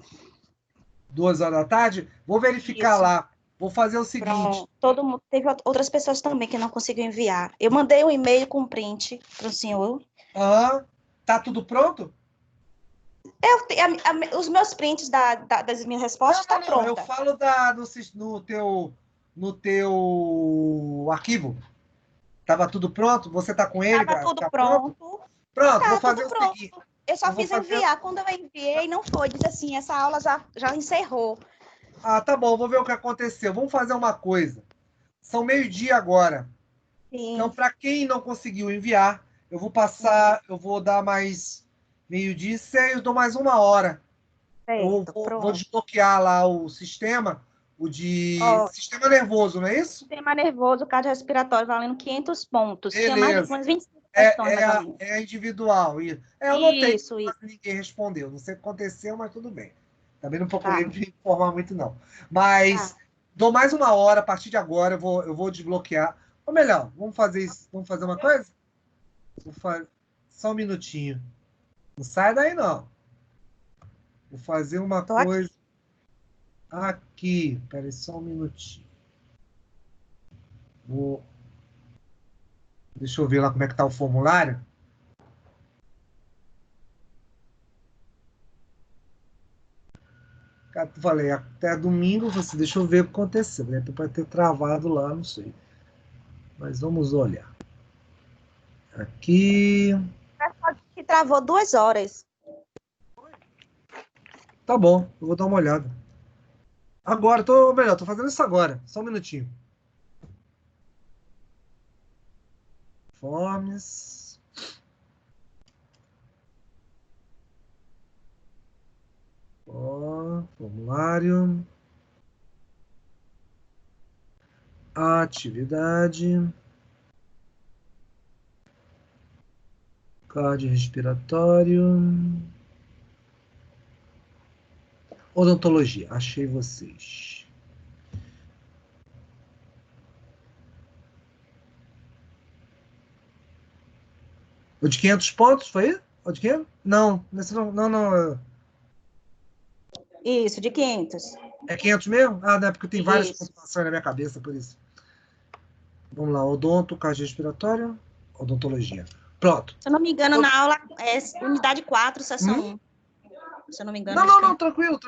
2 horas da tarde? Vou verificar Isso. lá. Vou fazer o seguinte. Pronto. Todo mundo, teve outras pessoas também que não conseguiu enviar. Eu mandei um e-mail com print para o senhor. Tá tudo pronto? Os meus prints das minhas respostas Não, estão eu pronta. falo no teu arquivo. Tava tudo pronto? Você tá com ele? Estava tudo Tá pronto? pronto. Pronto, vou Tá fazer tudo o pronto. seguinte. Eu só Eu vou fiz fazer. enviar. Quando eu enviei, não foi. Disse assim, essa aula já encerrou. Tá bom, vou ver o que aconteceu. Vamos fazer uma coisa. São meio-dia agora. Então, Sim. para quem não conseguiu enviar, eu vou dar mais meio-dia e 6, eu dou mais 1 hora. Eu Certo, vou pronto. desbloquear lá o sistema, o de Ó, sistema nervoso, não é isso? sistema nervoso cardiorrespiratório, valendo 500 pontos. Tinha mais Beleza. umas 25 questões, mais ou menos. É individual. Eu notei que Isso, isso. quase ninguém respondeu. Não sei o que aconteceu, mas tudo bem. Também não procurei Tá, me informar muito, não. Mas tá. dou mais 1 hora, a partir de agora eu vou desbloquear. Ou melhor, vamos fazer isso. Vamos fazer uma coisa? Só um minutinho. Não sai daí, não. Vou fazer uma Tô aqui. coisa aqui. Peraí, só um minutinho. Vou... Deixa eu ver lá como é que tá o formulário. Cara, eu falei, até domingo, deixa eu ver o que aconteceu. Né? Pode ter travado lá, não sei. Mas vamos olhar. Aqui. Que travou 2 horas. Tá bom, eu vou dar uma olhada. Agora, melhor, tô fazendo isso agora. Só um minutinho. Forms. Formulário. Atividade. Cardiorrespiratório. Odontologia. Achei vocês. O de 500 pontos, foi? O de 500? Não, não. Isso, de 500. É 500 mesmo? Não é porque tem várias Isso. pontuações na minha cabeça, por isso. Vamos lá, odonto, cardiorrespiratório, odontologia. Pronto. Se eu não me engano, na aula é unidade 4, seção 1. Se eu não me engano, acho que Não, tranquilo.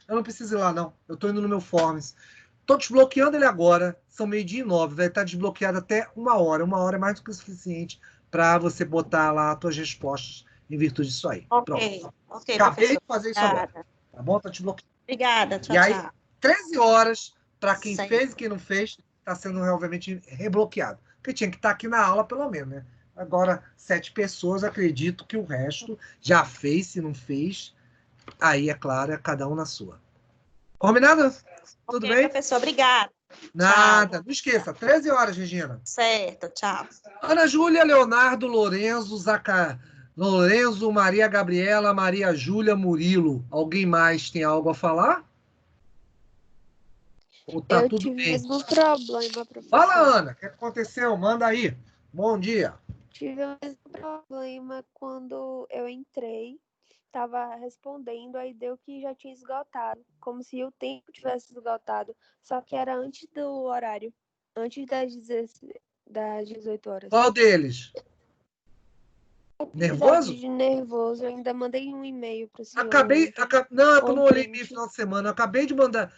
Eu não preciso ir lá, não. Eu estou indo no meu Forms. Estou desbloqueando ele agora. São 12:09. Vai estar desbloqueado até 1 hora. 1 hora é mais do que o suficiente para você botar lá as suas respostas em virtude disso aí. Ok, Pronto. ok, Acabei professor. de fazer isso agora. Obrigada. Tá bom? Tá desbloqueado. Obrigada, E tchau, aí, tchau. 13 horas, para quem Certo. fez e quem não fez, está sendo realmente rebloqueado. Porque tinha que estar aqui na aula, pelo menos, né? Agora, 7 pessoas, acredito que o resto já fez, se não fez. Aí, é claro, é cada um na sua. Combinado? Tudo Ok, bem? professor, obrigada. Nada. Tchau. Não esqueça, 13 horas, Regina. Certo, tchau. Ana Júlia, Leonardo, Lorenzo, Maria Gabriela, Maria Júlia, Murilo. Alguém mais tem algo a falar? Ou tá Eu tudo tive o bem? mesmo problema, Fala, professor. Ana. O que aconteceu? Manda aí. Bom dia. Tive o mesmo problema quando eu entrei, estava respondendo, aí deu que já tinha esgotado, como se o tempo tivesse esgotado, só que era antes do horário, antes das 18 horas. Qual deles? Atividade Nervoso? de nervoso, eu ainda mandei um e-mail para o senhor Acabei. ontem, Não, é que eu com não olhei no print. final de semana. Eu acabei de mandar.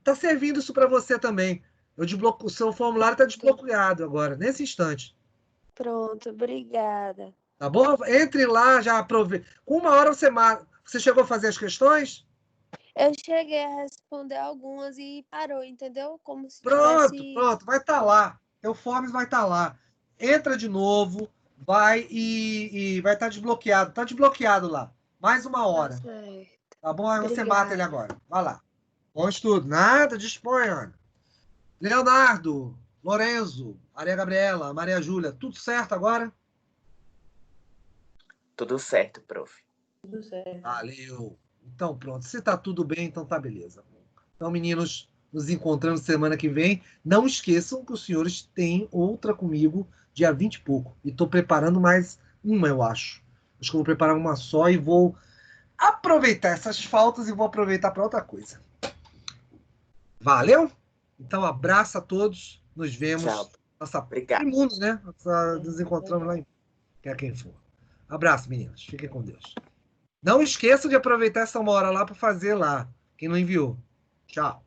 Tá servindo isso para você também. O seu formulário está desbloqueado agora, nesse instante. Pronto, obrigada. Tá bom? Entre lá, já aproveita. Com 1 hora você chegou a fazer as questões? Eu cheguei a responder algumas e parou, entendeu? Como se tivesse... Pronto. Vai estar lá. Teu Forms vai estar lá. Entra de novo, vai e vai estar desbloqueado. Tá desbloqueado lá. Mais 1 Tá hora. certo. Tá bom? Aí você mata ele Obrigada. agora. Vai lá. Bom estudo. Nada, disponha. Leonardo, Lorenzo, Maria Gabriela, Maria Júlia, tudo certo agora? Tudo certo, prof. Tudo certo. Valeu. Então pronto. Se tá tudo bem, então tá beleza. Então, meninos, nos encontramos semana que vem. Não esqueçam que os senhores têm outra comigo dia 20 e pouco. E estou preparando mais uma, eu acho. Acho que eu vou preparar uma só e vou aproveitar essas faltas e vou aproveitar para outra coisa. Valeu? Então, abraço a todos. Nos vemos. Tchau. Nossa Obrigado. mundo, né? Nos encontramos lá em quer quem for. Abraço, meninas. Fiquem com Deus. Não esqueçam de aproveitar essa 1 hora lá para fazer lá. Quem não enviou. Tchau.